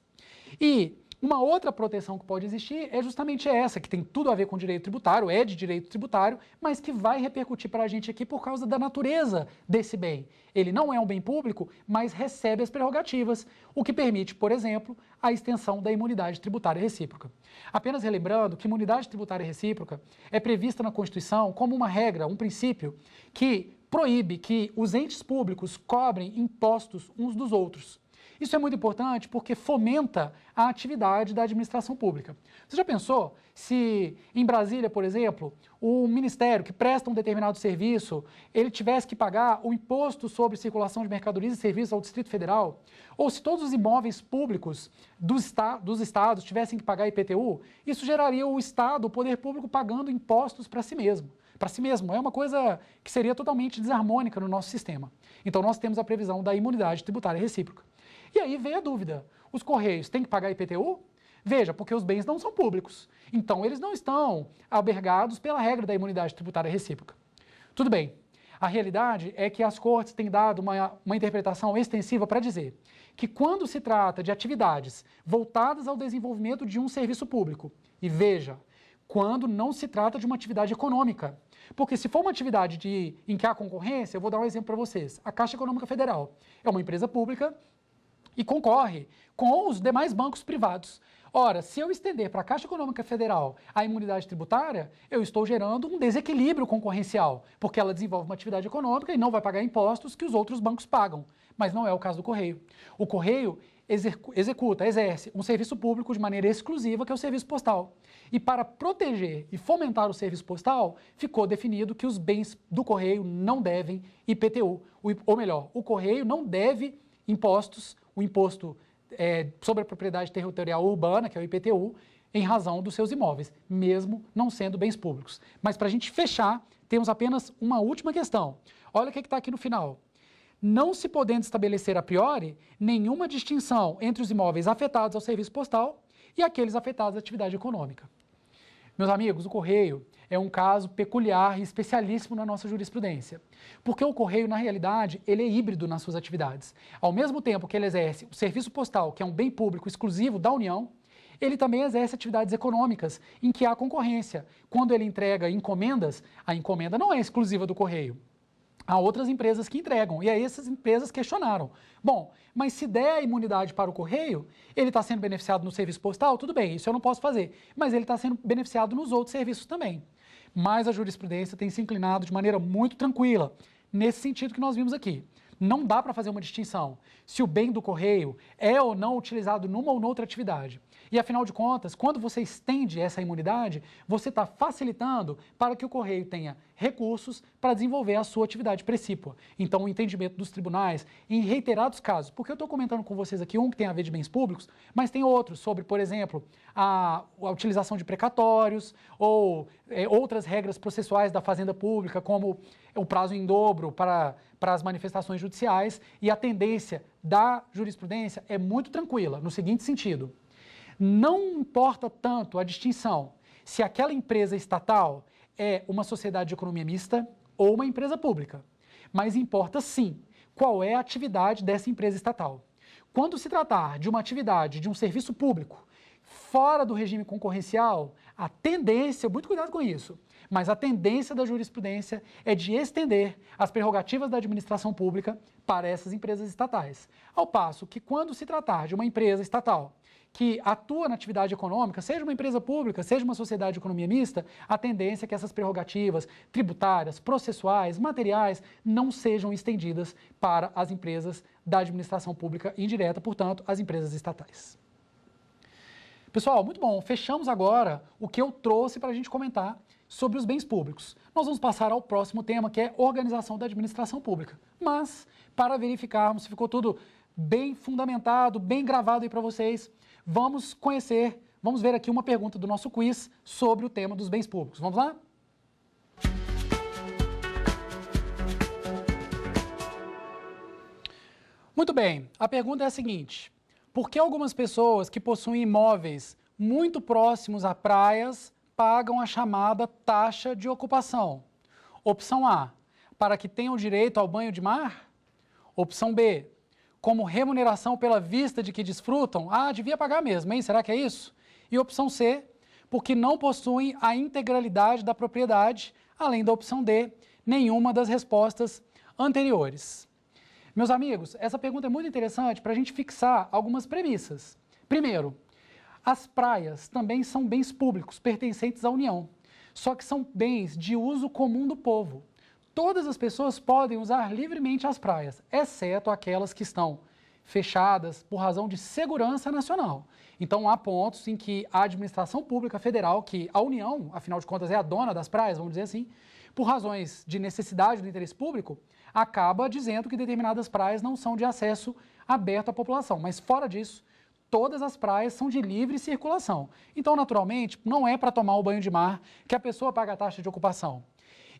E uma outra proteção que pode existir é justamente essa, que tem tudo a ver com direito tributário, é de direito tributário, mas que vai repercutir para a gente aqui por causa da natureza desse bem. Ele não é um bem público, mas recebe as prerrogativas, o que permite, por exemplo, a extensão da imunidade tributária recíproca. Apenas relembrando que imunidade tributária recíproca é prevista na Constituição como uma regra, um princípio, que proíbe que os entes públicos cobrem impostos uns dos outros. Isso é muito importante porque fomenta a atividade da administração pública. Você já pensou se em Brasília, por exemplo, o ministério que presta um determinado serviço, ele tivesse que pagar o imposto sobre circulação de mercadorias e serviços ao Distrito Federal? Ou se todos os imóveis públicos dos estados tivessem que pagar IPTU? Isso geraria o Estado, o poder público, pagando impostos para si mesmo. Para si mesmo, é uma coisa que seria totalmente desarmônica no nosso sistema. Então nós temos a previsão da imunidade tributária recíproca. E aí vem a dúvida, os Correios têm que pagar IPTU? Veja, porque os bens não são públicos, então eles não estão albergados pela regra da imunidade tributária recíproca. Tudo bem, a realidade é que as cortes têm dado uma interpretação extensiva para dizer que quando se trata de atividades voltadas ao desenvolvimento de um serviço público, e veja, quando não se trata de uma atividade econômica, porque se for uma atividade em que há concorrência, eu vou dar um exemplo para vocês, a Caixa Econômica Federal é uma empresa pública e concorre com os demais bancos privados. Ora, se eu estender para a Caixa Econômica Federal a imunidade tributária, eu estou gerando um desequilíbrio concorrencial, porque ela desenvolve uma atividade econômica e não vai pagar impostos que os outros bancos pagam. Mas não é o caso do Correio. O Correio exerce um serviço público de maneira exclusiva, que é o serviço postal. E para proteger e fomentar o serviço postal, ficou definido que os bens do Correio não devem IPTU. Ou melhor, o Correio não deve impostos, o imposto sobre a propriedade territorial urbana, que é o IPTU, em razão dos seus imóveis, mesmo não sendo bens públicos. Mas para a gente fechar, temos apenas uma última questão. Olha o que está aqui no final. Não se podendo estabelecer a priori nenhuma distinção entre os imóveis afetados ao serviço postal e aqueles afetados à atividade econômica. Meus amigos, o Correio é um caso peculiar e especialíssimo na nossa jurisprudência, porque o Correio, na realidade, ele é híbrido nas suas atividades. Ao mesmo tempo que ele exerce o serviço postal, que é um bem público exclusivo da União, ele também exerce atividades econômicas em que há concorrência. Quando ele entrega encomendas, a encomenda não é exclusiva do Correio. Há outras empresas que entregam, e aí essas empresas questionaram. Bom, mas se der a imunidade para o Correio, ele está sendo beneficiado no serviço postal? Tudo bem, isso eu não posso fazer, mas ele está sendo beneficiado nos outros serviços também. Mas a jurisprudência tem se inclinado de maneira muito tranquila, nesse sentido que nós vimos aqui. não dá para fazer uma distinção se o bem do correio é ou não utilizado numa ou noutra atividade. E, afinal de contas, quando você estende essa imunidade, você está facilitando para que o correio tenha recursos para desenvolver a sua atividade precípua. Então, o entendimento dos tribunais, em reiterados casos, porque eu estou comentando com vocês aqui um que tem a ver de bens públicos, mas tem outros sobre, por exemplo, a utilização de precatórios ou outras regras processuais da Fazenda Pública, como o prazo em dobro para as manifestações judiciais, e a tendência da jurisprudência é muito tranquila, no seguinte sentido: não importa tanto a distinção se aquela empresa estatal é uma sociedade de economia mista ou uma empresa pública, mas importa sim qual é a atividade dessa empresa estatal. Quando se tratar de uma atividade de um serviço público fora do regime concorrencial, a tendência, muito cuidado com isso, mas a tendência da jurisprudência é de estender as prerrogativas da administração pública para essas empresas estatais. Ao passo que, quando se tratar de uma empresa estatal que atua na atividade econômica, seja uma empresa pública, seja uma sociedade de economia mista, a tendência é que essas prerrogativas tributárias, processuais, materiais, não sejam estendidas para as empresas da administração pública indireta, portanto, as empresas estatais. Pessoal, muito bom. Fechamos agora o que eu trouxe para a gente comentar sobre os bens públicos. Nós vamos passar ao próximo tema, que é organização da administração pública. Mas, para verificarmos se ficou tudo bem fundamentado, bem gravado aí para vocês, vamos ver aqui uma pergunta do nosso quiz sobre o tema dos bens públicos. Vamos lá? Muito bem, a pergunta é a seguinte: por que algumas pessoas que possuem imóveis muito próximos a praias pagam a chamada taxa de ocupação? Opção A, para que tenham direito ao banho de mar? Opção B, como remuneração pela vista de que desfrutam? Ah, devia pagar mesmo, hein? Será que é isso? E opção C, porque não possuem a integralidade da propriedade, além da opção D, nenhuma das respostas anteriores. Meus amigos, essa pergunta é muito interessante para a gente fixar algumas premissas. Primeiro, as praias também são bens públicos pertencentes à União, só que são bens de uso comum do povo. Todas as pessoas podem usar livremente as praias, exceto aquelas que estão fechadas por razão de segurança nacional. Então, há pontos em que a administração pública federal, que a União, afinal de contas, é a dona das praias, vamos dizer assim, por razões de necessidade do interesse público, acaba dizendo que determinadas praias não são de acesso aberto à população. Mas, fora disso, todas as praias são de livre circulação. Então, naturalmente, não é para tomar o banho de mar que a pessoa paga a taxa de ocupação.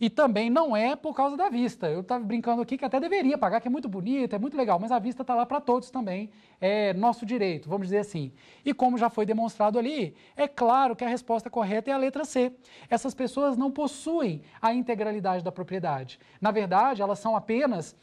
E também não é por causa da vista. Eu estava brincando aqui que até deveria pagar, que é muito bonito, é muito legal, mas a vista está lá para todos também, é nosso direito, vamos dizer assim. E como já foi demonstrado ali, é claro que a resposta correta é a letra C. Essas pessoas não possuem a integralidade da propriedade. Na verdade, elas são apenas,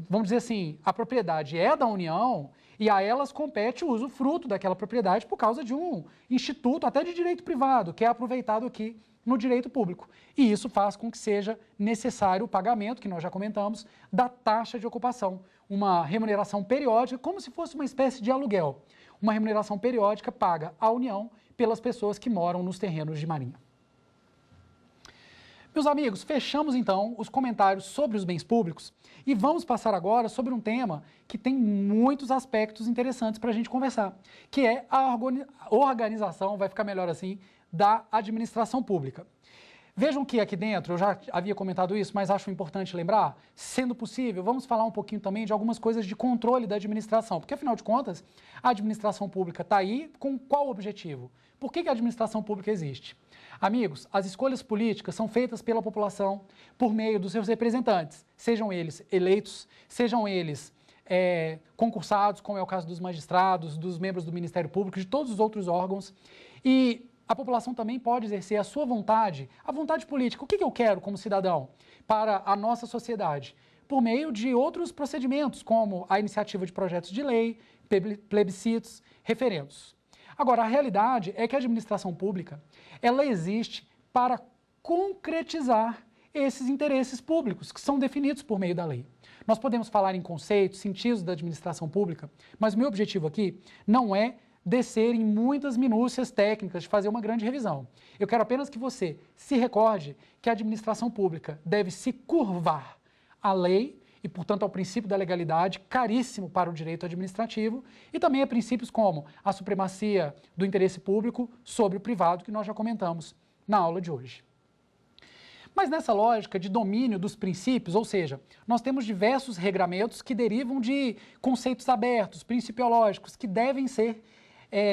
vamos dizer assim, a propriedade é da União e a elas compete o usufruto daquela propriedade por causa de um instituto, até de direito privado, que é aproveitado aqui no direito público. E isso faz com que seja necessário o pagamento, que nós já comentamos, da taxa de ocupação, uma remuneração periódica, como se fosse uma espécie de aluguel, uma remuneração periódica paga à União pelas pessoas que moram nos terrenos de marinha. Meus amigos, fechamos então os comentários sobre os bens públicos e vamos passar agora sobre um tema que tem muitos aspectos interessantes para a gente conversar, que é a organização, vai ficar melhor assim, da administração pública. Vejam que aqui dentro, eu já havia comentado isso, mas acho importante lembrar, sendo possível, vamos falar um pouquinho também de algumas coisas de controle da administração, porque afinal de contas, a administração pública está aí com qual objetivo? Por que a administração pública existe? Amigos, as escolhas políticas são feitas pela população por meio dos seus representantes, sejam eles eleitos, sejam eles concursados, como é o caso dos magistrados, dos membros do Ministério Público, de todos os outros órgãos, e a população também pode exercer a sua vontade, a vontade política. O que eu quero como cidadão para a nossa sociedade? Por meio de outros procedimentos, como a iniciativa de projetos de lei, plebiscitos, referendos. Agora, a realidade é que a administração pública, ela existe para concretizar esses interesses públicos, que são definidos por meio da lei. Nós podemos falar em conceitos, sentidos da administração pública, mas o meu objetivo aqui não é descer em muitas minúcias técnicas de fazer uma grande revisão. Eu quero apenas que você se recorde que a administração pública deve se curvar à lei e, portanto, ao princípio da legalidade, caríssimo para o direito administrativo, e também a princípios como a supremacia do interesse público sobre o privado, que nós já comentamos na aula de hoje. Mas nessa lógica de domínio dos princípios, ou seja, nós temos diversos regramentos que derivam de conceitos abertos, principiológicos, que devem ser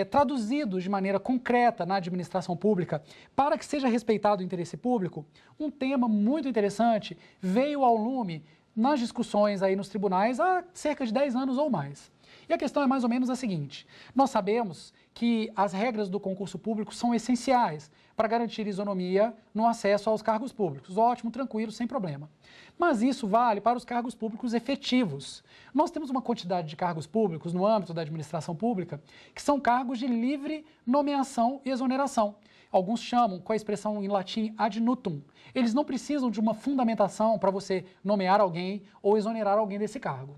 traduzidos de maneira concreta na administração pública para que seja respeitado o interesse público. Um tema muito interessante veio ao lume nas discussões aí nos tribunais há cerca de 10 anos ou mais. E a questão é mais ou menos a seguinte: nós sabemos que as regras do concurso público são essenciais para garantir isonomia no acesso aos cargos públicos. Ótimo, tranquilo, sem problema. Mas isso vale para os cargos públicos efetivos. Nós temos uma quantidade de cargos públicos no âmbito da administração pública que são cargos de livre nomeação e exoneração. Alguns chamam, com a expressão em latim, ad nutum. Eles não precisam de uma fundamentação para você nomear alguém ou exonerar alguém desse cargo.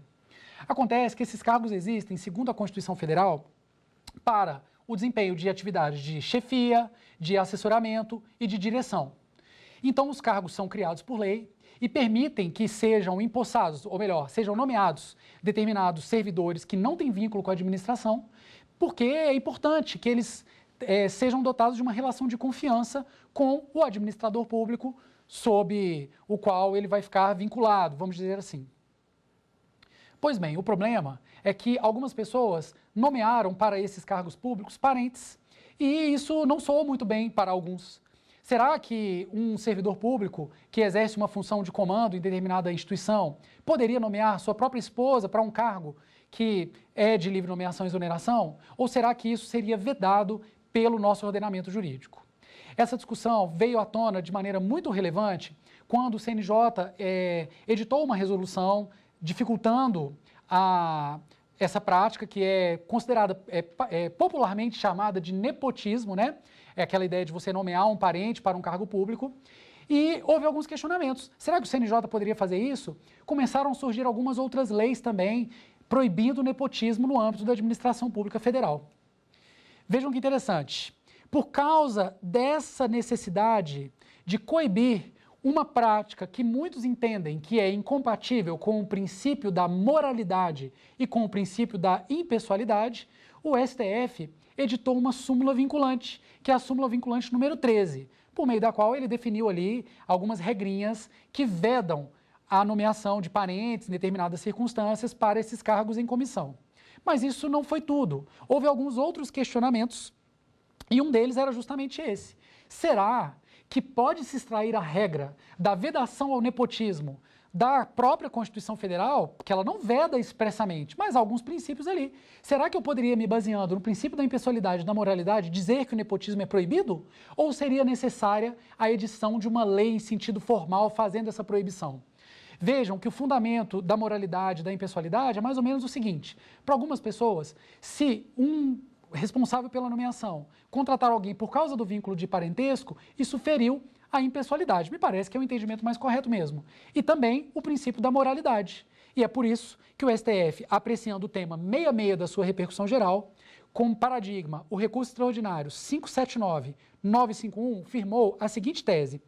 Acontece que esses cargos existem, segundo a Constituição Federal, para o desempenho de atividades de chefia, de assessoramento e de direção. Então, os cargos são criados por lei e permitem que sejam empossados, ou melhor, sejam nomeados determinados servidores que não têm vínculo com a administração, porque é importante que eles sejam dotados de uma relação de confiança com o administrador público sob o qual ele vai ficar vinculado, vamos dizer assim. Pois bem, o problema é que algumas pessoas nomearam para esses cargos públicos parentes e isso não soou muito bem para alguns. Será que um servidor público que exerce uma função de comando em determinada instituição poderia nomear sua própria esposa para um cargo que é de livre nomeação e exoneração? Ou será que isso seria vedado pelo nosso ordenamento jurídico? Essa discussão veio à tona de maneira muito relevante quando o CNJ editou uma resolução dificultando essa prática que é considerada, popularmente chamada de nepotismo, né? É aquela ideia de você nomear um parente para um cargo público. E houve alguns questionamentos. Será que o CNJ poderia fazer isso? Começaram a surgir algumas outras leis também proibindo o nepotismo no âmbito da administração pública federal. Vejam que interessante. Por causa dessa necessidade de coibir uma prática que muitos entendem que é incompatível com o princípio da moralidade e com o princípio da impessoalidade, o STF editou uma súmula vinculante, que é a súmula vinculante número 13, por meio da qual ele definiu ali algumas regrinhas que vedam a nomeação de parentes em determinadas circunstâncias para esses cargos em comissão. Mas isso não foi tudo. Houve alguns outros questionamentos e um deles era justamente esse. Será que pode se extrair a regra da vedação ao nepotismo da própria Constituição Federal, porque ela não veda expressamente, mas há alguns princípios ali. Será que eu poderia, me baseando no princípio da impessoalidade e da moralidade, dizer que o nepotismo é proibido? Ou seria necessária a edição de uma lei em sentido formal fazendo essa proibição? Vejam que o fundamento da moralidade e da impessoalidade é mais ou menos o seguinte: para algumas pessoas, se um responsável pela nomeação contratar alguém por causa do vínculo de parentesco, isso feriu a impessoalidade. Me parece que é o entendimento mais correto mesmo. E também o princípio da moralidade. E é por isso que o STF, apreciando o tema 66 da sua repercussão geral, como paradigma, o recurso extraordinário 579-951 firmou a seguinte tese: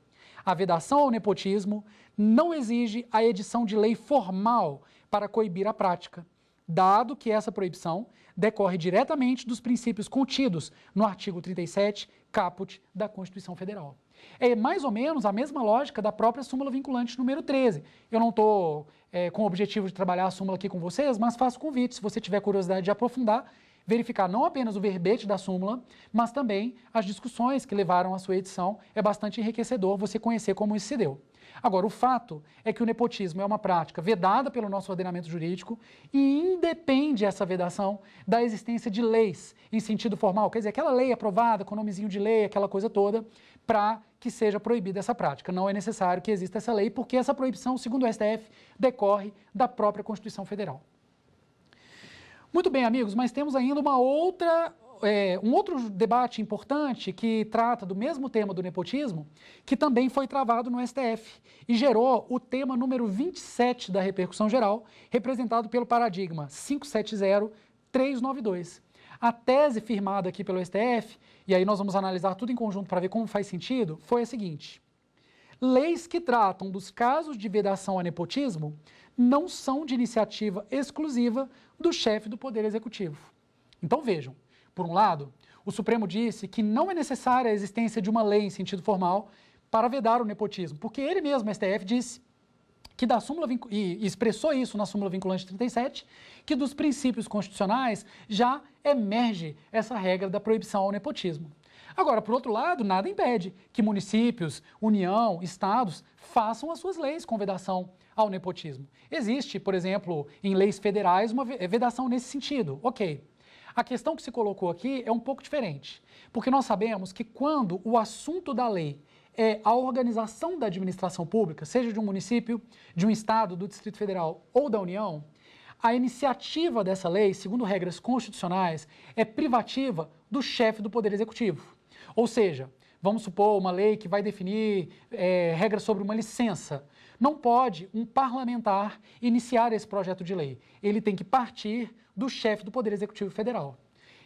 a vedação ao nepotismo não exige a edição de lei formal para coibir a prática, dado que essa proibição decorre diretamente dos princípios contidos no artigo 37, caput da Constituição Federal. É mais ou menos a mesma lógica da própria súmula vinculante número 13. Eu não estou com o objetivo de trabalhar a súmula aqui com vocês, mas faço convite, se você tiver curiosidade de aprofundar, verificar não apenas o verbete da súmula, mas também as discussões que levaram à sua edição. É bastante enriquecedor você conhecer como isso se deu. Agora, o fato é que o nepotismo é uma prática vedada pelo nosso ordenamento jurídico e independe essa vedação da existência de leis em sentido formal, quer dizer, aquela lei aprovada com nomezinho de lei, aquela coisa toda, para que seja proibida essa prática. Não é necessário que exista essa lei, porque essa proibição, segundo o STF, decorre da própria Constituição Federal. Muito bem, amigos, mas temos ainda um outro debate importante que trata do mesmo tema do nepotismo, que também foi travado no STF e gerou o tema número 27 da repercussão geral, representado pelo paradigma 570-392. A tese firmada aqui pelo STF, e aí nós vamos analisar tudo em conjunto para ver como faz sentido, foi a seguinte: leis que tratam dos casos de vedação a nepotismo não são de iniciativa exclusiva do chefe do Poder Executivo. Então vejam, por um lado, o Supremo disse que não é necessária a existência de uma lei em sentido formal para vedar o nepotismo, porque ele mesmo, o STF, disse que da súmula, e expressou isso na súmula vinculante 37, que dos princípios constitucionais já emerge essa regra da proibição ao nepotismo. Agora, por outro lado, nada impede que municípios, União, estados façam as suas leis com vedação ao nepotismo. Existe, por exemplo, em leis federais uma vedação nesse sentido, ok. A questão que se colocou aqui é um pouco diferente, porque nós sabemos que quando o assunto da lei é a organização da administração pública, seja de um município, de um estado, do Distrito Federal ou da União, a iniciativa dessa lei, segundo regras constitucionais, é privativa do chefe do Poder Executivo. Ou seja, vamos supor uma lei que vai definir regras sobre uma licença. Não pode um parlamentar iniciar esse projeto de lei. Ele tem que partir do chefe do Poder Executivo Federal.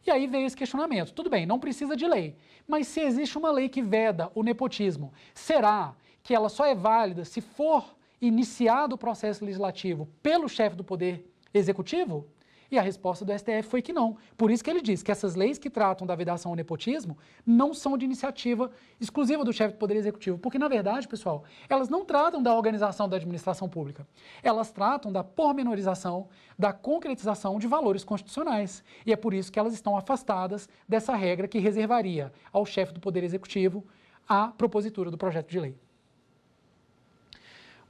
E aí veio esse questionamento. Tudo bem, não precisa de lei, mas se existe uma lei que veda o nepotismo, será que ela só é válida se for iniciado o processo legislativo pelo chefe do Poder Executivo? E a resposta do STF foi que não. Por isso que ele diz que essas leis que tratam da vedação ao nepotismo não são de iniciativa exclusiva do chefe do Poder Executivo, porque, na verdade, pessoal, elas não tratam da organização da administração pública. Elas tratam da pormenorização, da concretização de valores constitucionais. E é por isso que elas estão afastadas dessa regra que reservaria ao chefe do Poder Executivo a propositura do projeto de lei.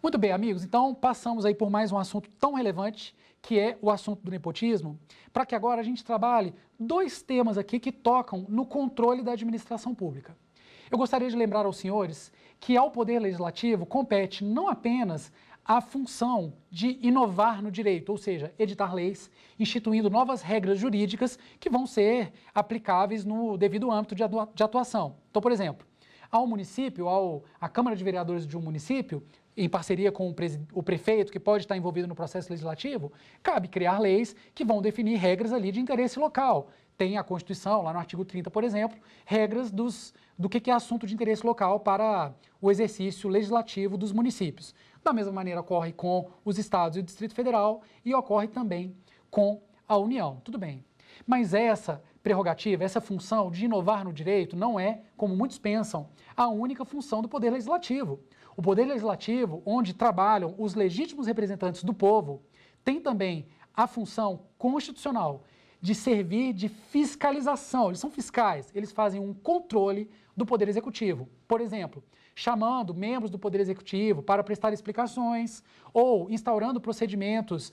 Muito bem, amigos, então passamos aí por mais um assunto tão relevante, que é o assunto do nepotismo, para que agora a gente trabalhe dois temas aqui que tocam no controle da administração pública. Eu gostaria de lembrar aos senhores que ao Poder Legislativo compete não apenas a função de inovar no direito, ou seja, editar leis, instituindo novas regras jurídicas que vão ser aplicáveis no devido âmbito de atuação. Então, por exemplo, ao município, à Câmara de Vereadores de um município, em parceria com o prefeito, que pode estar envolvido no processo legislativo, cabe criar leis que vão definir regras ali de interesse local. Tem a Constituição, lá no artigo 30, por exemplo, regras do que é assunto de interesse local para o exercício legislativo dos municípios. Da mesma maneira ocorre com os estados e o Distrito Federal e ocorre também com a União. Tudo bem. Mas essa prerrogativa, essa função de inovar no direito não é, como muitos pensam, a única função do Poder Legislativo. O Poder Legislativo, onde trabalham os legítimos representantes do povo, tem também a função constitucional de servir de fiscalização. Eles são fiscais, eles fazem um controle do Poder Executivo. Por exemplo, chamando membros do Poder Executivo para prestar explicações ou instaurando procedimentos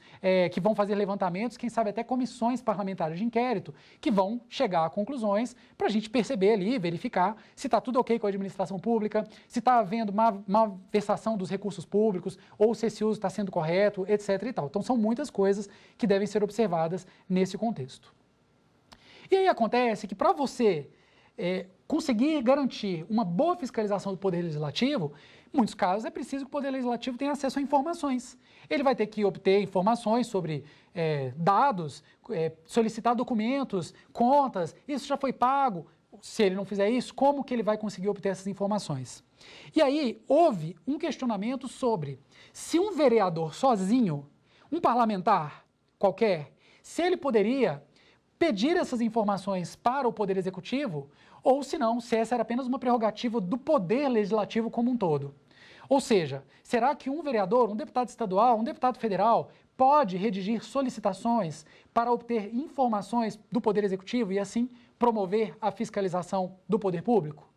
que vão fazer levantamentos, quem sabe até comissões parlamentares de inquérito, que vão chegar a conclusões para a gente perceber ali, verificar se está tudo ok com a administração pública, se está havendo malversação dos recursos públicos ou se esse uso está sendo correto, etc. e tal. Então, são muitas coisas que devem ser observadas nesse contexto. E aí acontece que para você conseguir garantir uma boa fiscalização do Poder Legislativo, em muitos casos é preciso que o Poder Legislativo tenha acesso a informações. Ele vai ter que obter informações sobre dados, solicitar documentos, contas, isso já foi pago. Se ele não fizer isso, como que ele vai conseguir obter essas informações? E aí houve um questionamento sobre se um vereador sozinho, um parlamentar qualquer, se ele poderia pedir essas informações para o Poder Executivo, ou se não, se essa era apenas uma prerrogativa do Poder Legislativo como um todo. Ou seja, será que um vereador, um deputado estadual, um deputado federal pode redigir solicitações para obter informações do Poder Executivo e assim promover a fiscalização do poder público?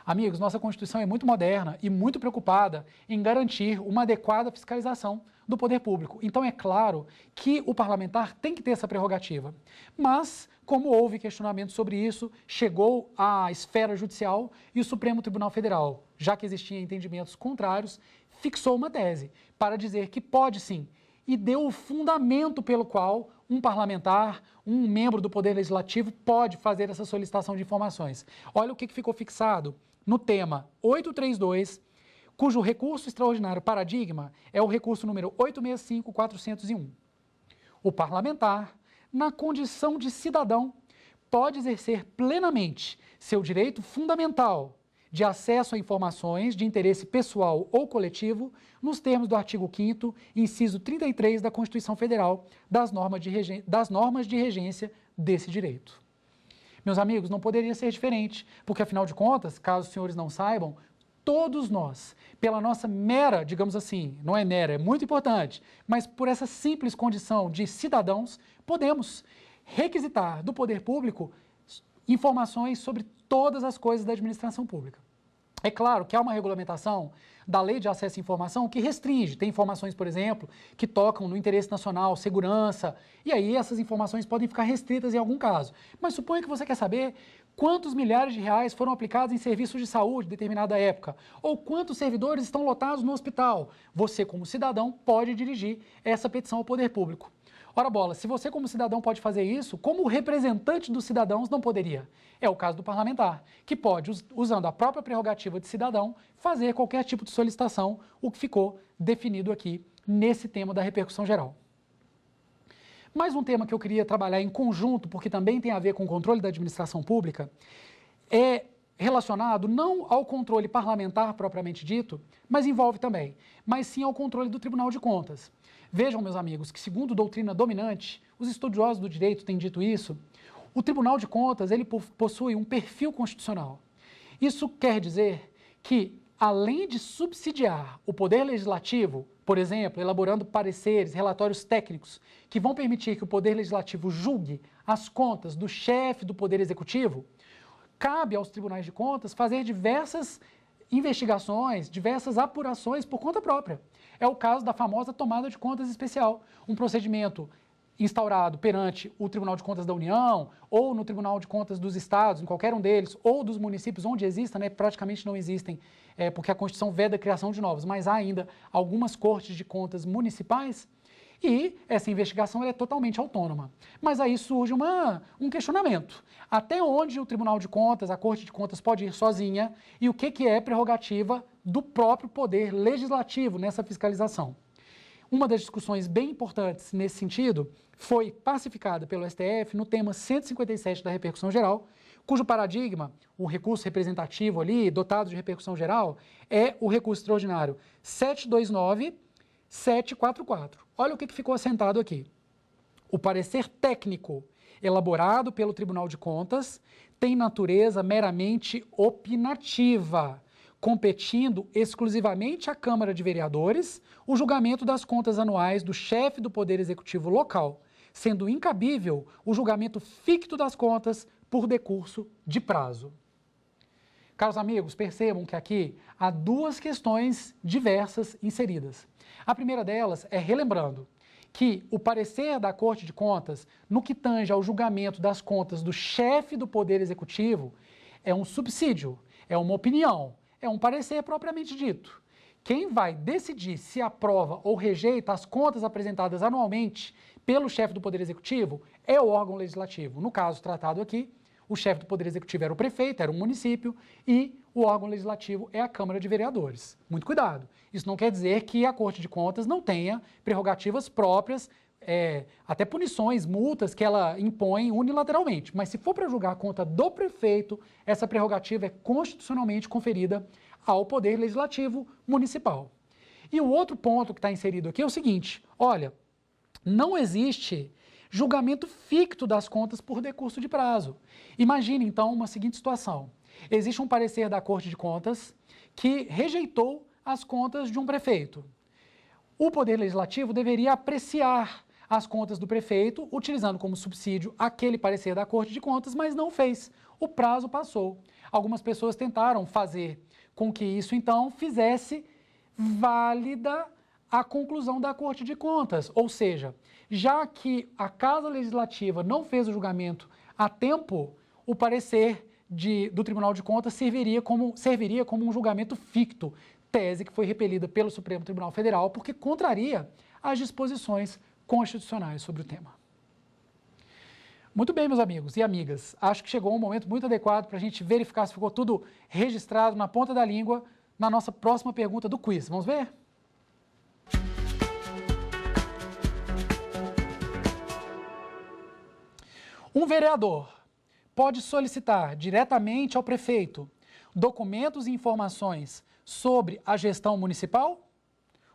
Amigos, nossa Constituição é muito moderna e muito preocupada em garantir uma adequada fiscalização do poder público. Então, é claro que o parlamentar tem que ter essa prerrogativa. Mas, como houve questionamento sobre isso, chegou à esfera judicial e o Supremo Tribunal Federal, já que existiam entendimentos contrários, fixou uma tese para dizer que pode sim, e deu o fundamento pelo qual um parlamentar, um membro do Poder Legislativo pode fazer essa solicitação de informações. Olha o que ficou fixado no tema 832, cujo recurso extraordinário paradigma é o recurso número 865.401. O parlamentar, na condição de cidadão, pode exercer plenamente seu direito fundamental de acesso a informações de interesse pessoal ou coletivo, nos termos do artigo 5º, inciso 33 da Constituição Federal, das normas de regência desse direito. Meus amigos, não poderia ser diferente, porque, afinal de contas, caso os senhores não saibam, todos nós, pela nossa mera, digamos assim, não é mera, é muito importante, mas por essa simples condição de cidadãos, podemos requisitar do poder público informações sobre todas as coisas da administração pública. É claro que há uma regulamentação da Lei de Acesso à Informação que restringe, tem informações, por exemplo, que tocam no interesse nacional, segurança, e aí essas informações podem ficar restritas em algum caso. Mas suponha que você quer saber quantos milhares de reais foram aplicados em serviços de saúde em determinada época, ou quantos servidores estão lotados no hospital. Você, como cidadão, pode dirigir essa petição ao poder público. Ora bola, se você como cidadão pode fazer isso, como representante dos cidadãos não poderia? É o caso do parlamentar, que pode, usando a própria prerrogativa de cidadão, fazer qualquer tipo de solicitação, o que ficou definido aqui nesse tema da repercussão geral. Mais um tema que eu queria trabalhar em conjunto, porque também tem a ver com o controle da administração pública, é relacionado não ao controle parlamentar propriamente dito, mas envolve também, mas sim ao controle do Tribunal de Contas. Vejam, meus amigos, que segundo doutrina dominante, os estudiosos do direito têm dito isso, o Tribunal de Contas ele possui um perfil constitucional. Isso quer dizer que, além de subsidiar o Poder Legislativo, por exemplo, elaborando pareceres, relatórios técnicos, que vão permitir que o Poder Legislativo julgue as contas do chefe do Poder Executivo, cabe aos tribunais de contas fazer diversas investigações, diversas apurações por conta própria. É o caso da famosa tomada de contas especial, um procedimento instaurado perante o Tribunal de Contas da União ou no Tribunal de Contas dos Estados, em qualquer um deles, ou dos municípios onde existam, né, praticamente não existem, porque a Constituição veda a criação de novos, mas há ainda algumas cortes de contas municipais e essa investigação é totalmente autônoma. Mas aí surge um questionamento. Até onde o Tribunal de Contas, a Corte de Contas pode ir sozinha e o que é prerrogativa do próprio Poder Legislativo nessa fiscalização? Uma das discussões bem importantes nesse sentido foi pacificada pelo STF no tema 157 da repercussão geral, cujo paradigma, o recurso representativo ali, dotado de repercussão geral, é o recurso extraordinário 729-744. Olha o que ficou assentado aqui. O parecer técnico elaborado pelo Tribunal de Contas tem natureza meramente opinativa, competindo exclusivamente à Câmara de Vereadores o julgamento das contas anuais do chefe do Poder Executivo local, sendo incabível o julgamento ficto das contas por decurso de prazo. Caros amigos, percebam que aqui há duas questões diversas inseridas. A primeira delas é relembrando que o parecer da Corte de Contas, no que tange ao julgamento das contas do chefe do Poder Executivo, é um subsídio, é uma opinião, é um parecer propriamente dito. Quem vai decidir se aprova ou rejeita as contas apresentadas anualmente pelo chefe do Poder Executivo é o órgão legislativo. No caso tratado aqui, o chefe do Poder Executivo era o prefeito, era um município, e o órgão legislativo é a Câmara de Vereadores. Muito cuidado. Isso não quer dizer que a Corte de Contas não tenha prerrogativas próprias, até punições, multas que ela impõe unilateralmente. Mas se for para julgar a conta do prefeito, essa prerrogativa é constitucionalmente conferida ao Poder Legislativo Municipal. E o outro ponto que está inserido aqui é o seguinte, olha, não existe julgamento ficto das contas por decurso de prazo. Imagine, então, uma seguinte situação. Existe um parecer da Corte de Contas que rejeitou as contas de um prefeito. O Poder Legislativo deveria apreciar as contas do prefeito, utilizando como subsídio aquele parecer da Corte de Contas, mas não fez. O prazo passou. Algumas pessoas tentaram fazer com que isso, então, fizesse válida a conclusão da Corte de Contas, ou seja, já que a Casa Legislativa não fez o julgamento a tempo, o parecer do Tribunal de Contas serviria como um julgamento ficto, tese que foi repelida pelo Supremo Tribunal Federal porque contraria as disposições constitucionais sobre o tema. Muito bem, meus amigos e amigas, acho que chegou um momento muito adequado para a gente verificar se ficou tudo registrado na ponta da língua na nossa próxima pergunta do quiz. Vamos ver? Um vereador pode solicitar diretamente ao prefeito documentos e informações sobre a gestão municipal?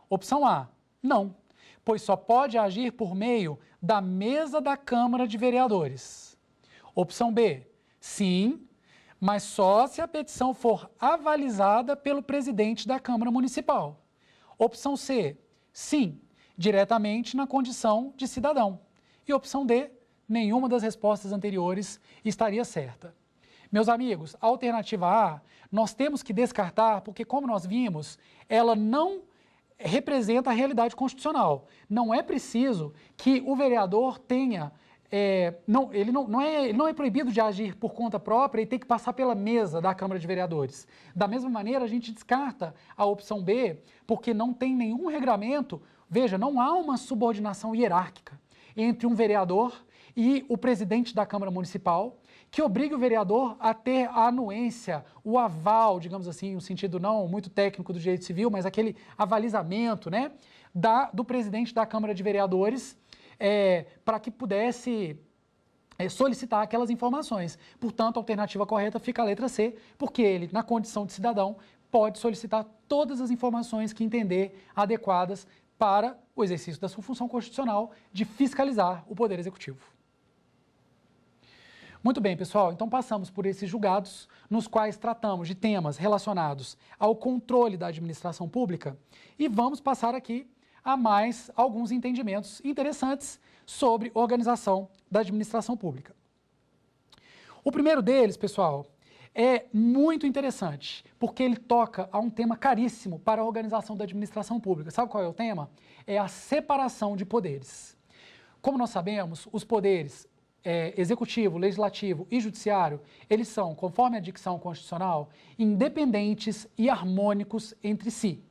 Opção A, não, pois só pode agir por meio da mesa da Câmara de Vereadores. Opção B, sim, mas só se a petição for avalizada pelo presidente da Câmara Municipal. Opção C, sim, diretamente na condição de cidadão. E opção D, nenhuma das respostas anteriores estaria certa. Meus amigos, a alternativa A, nós temos que descartar porque, como nós vimos, ela não representa a realidade constitucional. Não é preciso que o vereador tenha... ele não é proibido de agir por conta própria e tem que passar pela mesa da Câmara de Vereadores. Da mesma maneira, a gente descarta a opção B, porque não tem nenhum regramento. Veja, não há uma subordinação hierárquica entre um vereador e o presidente da Câmara Municipal, que obrigue o vereador a ter a anuência, o aval, digamos assim, no sentido não muito técnico do direito civil, mas aquele avalizamento, né, do presidente da Câmara de Vereadores, para que pudesse solicitar aquelas informações. Portanto, a alternativa correta fica a letra C, porque ele, na condição de cidadão, pode solicitar todas as informações que entender adequadas para o exercício da sua função constitucional de fiscalizar o Poder Executivo. Muito bem, pessoal, então passamos por esses julgados, nos quais tratamos de temas relacionados ao controle da administração pública, e vamos passar aqui a mais alguns entendimentos interessantes sobre organização da administração pública. O primeiro deles, pessoal, é muito interessante, porque ele toca a um tema caríssimo para a organização da administração pública. Sabe qual é o tema? É a separação de poderes. Como nós sabemos, os poderes executivo, legislativo e judiciário, eles são, conforme a dicção constitucional, independentes e harmônicos entre si.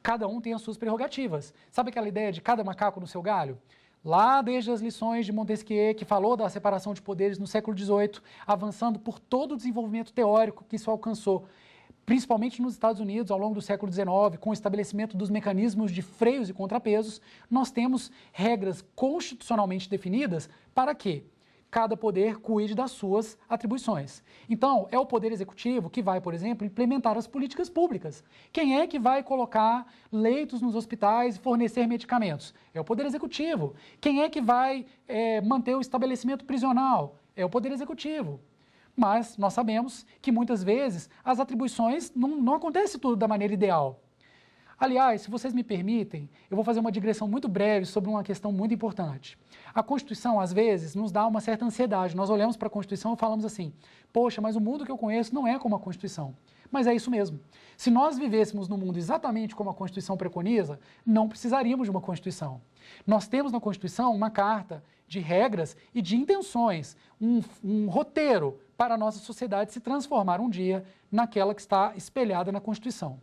Cada um tem as suas prerrogativas. Sabe aquela ideia de cada macaco no seu galho? Lá desde as lições de Montesquieu, que falou da separação de poderes no século XVIII, avançando por todo o desenvolvimento teórico que isso alcançou, principalmente nos Estados Unidos, ao longo do século XIX, com o estabelecimento dos mecanismos de freios e contrapesos, nós temos regras constitucionalmente definidas para quê? Cada poder cuide das suas atribuições. Então, é o Poder Executivo que vai, por exemplo, implementar as políticas públicas. Quem é que vai colocar leitos nos hospitais e fornecer medicamentos? É o Poder Executivo. Quem é que vai manter o estabelecimento prisional? É o Poder Executivo. Mas nós sabemos que muitas vezes as atribuições não acontecem tudo da maneira ideal. Aliás, se vocês me permitem, eu vou fazer uma digressão muito breve sobre uma questão muito importante. A Constituição, às vezes, nos dá uma certa ansiedade. Nós olhamos para a Constituição e falamos assim, poxa, mas o mundo que eu conheço não é como a Constituição. Mas é isso mesmo. Se nós vivêssemos no mundo exatamente como a Constituição preconiza, não precisaríamos de uma Constituição. Nós temos na Constituição uma carta de regras e de intenções, um roteiro para a nossa sociedade se transformar um dia naquela que está espelhada na Constituição.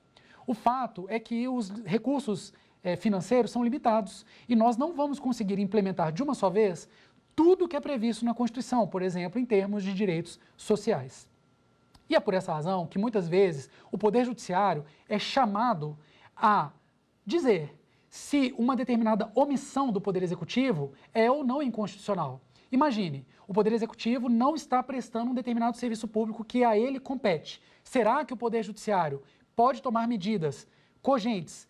O fato é que os recursos financeiros são limitados e nós não vamos conseguir implementar de uma só vez tudo que é previsto na Constituição, por exemplo, em termos de direitos sociais. E é por essa razão que muitas vezes o Poder Judiciário é chamado a dizer se uma determinada omissão do Poder Executivo é ou não inconstitucional. Imagine, o Poder Executivo não está prestando um determinado serviço público que a ele compete. Será que o Poder Judiciário pode tomar medidas cogentes,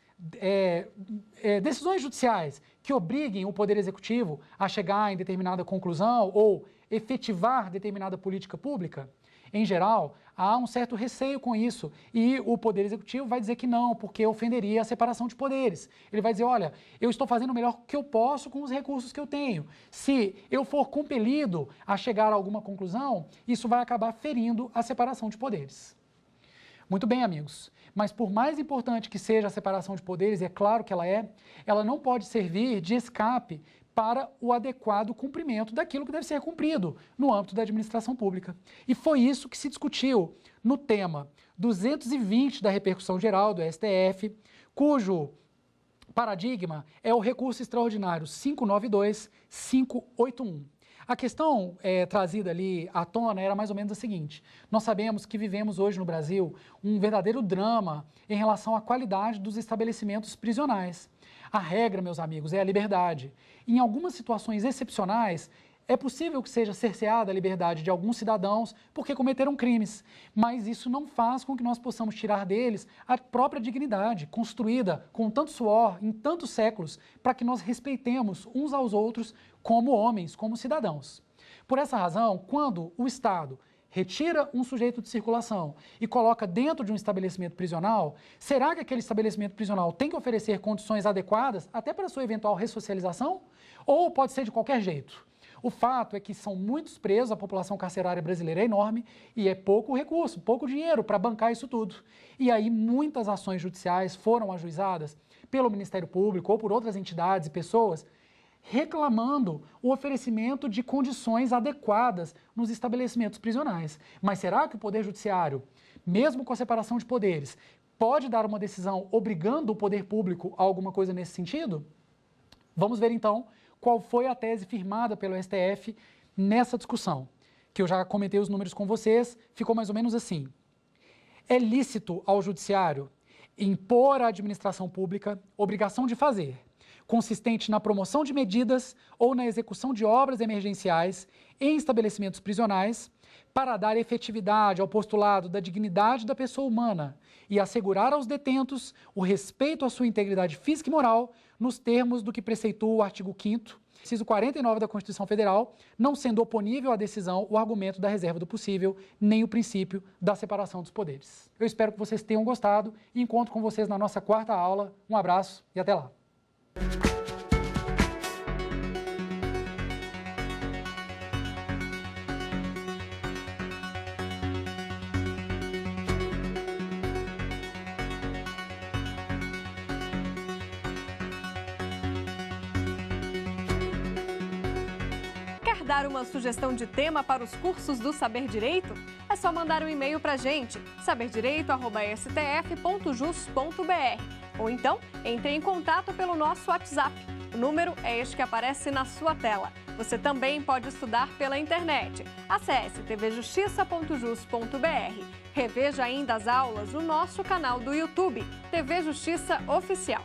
decisões judiciais que obriguem o Poder Executivo a chegar em determinada conclusão ou efetivar determinada política pública? Em geral, há um certo receio com isso e o Poder Executivo vai dizer que não, porque ofenderia a separação de poderes. Ele vai dizer, olha, eu estou fazendo o melhor que eu posso com os recursos que eu tenho. Se eu for compelido a chegar a alguma conclusão, isso vai acabar ferindo a separação de poderes. Muito bem, amigos, mas por mais importante que seja a separação de poderes, e é claro que ela não pode servir de escape para o adequado cumprimento daquilo que deve ser cumprido no âmbito da administração pública. E foi isso que se discutiu no tema 220 da repercussão geral do STF, cujo paradigma é o recurso extraordinário 592-581. A questão trazida ali à tona era mais ou menos a seguinte: nós sabemos que vivemos hoje no Brasil um verdadeiro drama em relação à qualidade dos estabelecimentos prisionais. A regra, meus amigos, é a liberdade. Em algumas situações excepcionais, É possível que seja cerceada a liberdade de alguns cidadãos porque cometeram crimes, mas isso não faz com que nós possamos tirar deles a própria dignidade, construída com tanto suor em tantos séculos, para que nós respeitemos uns aos outros como homens, como cidadãos. Por essa razão, quando o Estado retira um sujeito de circulação e coloca dentro de um estabelecimento prisional, será que aquele estabelecimento prisional tem que oferecer condições adequadas até para sua eventual ressocialização? Ou pode ser de qualquer jeito? O fato é que são muitos presos, a população carcerária brasileira é enorme e é pouco recurso, pouco dinheiro para bancar isso tudo. E aí muitas ações judiciais foram ajuizadas pelo Ministério Público ou por outras entidades e pessoas reclamando o oferecimento de condições adequadas nos estabelecimentos prisionais. Mas será que o Poder Judiciário, mesmo com a separação de poderes, pode dar uma decisão obrigando o Poder Público a alguma coisa nesse sentido? Vamos ver então qual foi a tese firmada pelo STF nessa discussão, que eu já comentei os números com vocês, ficou mais ou menos assim. É lícito ao Judiciário impor à administração pública obrigação de fazer, consistente na promoção de medidas ou na execução de obras emergenciais em estabelecimentos prisionais, para dar efetividade ao postulado da dignidade da pessoa humana e assegurar aos detentos o respeito à sua integridade física e moral nos termos do que preceitua o artigo 5º, inciso 49 da Constituição Federal, não sendo oponível à decisão o argumento da reserva do possível, nem o princípio da separação dos poderes. Eu espero que vocês tenham gostado e encontro com vocês na nossa 4ª aula. Um abraço e até lá! Quer dar uma sugestão de tema para os cursos do Saber Direito? É só mandar um e-mail para a gente, saberdireito@stf.jus.br. Ou então, entre em contato pelo nosso WhatsApp. O número é este que aparece na sua tela. Você também pode estudar pela internet. Acesse tvjustiça.jus.br. Reveja ainda as aulas no nosso canal do YouTube, TV Justiça Oficial.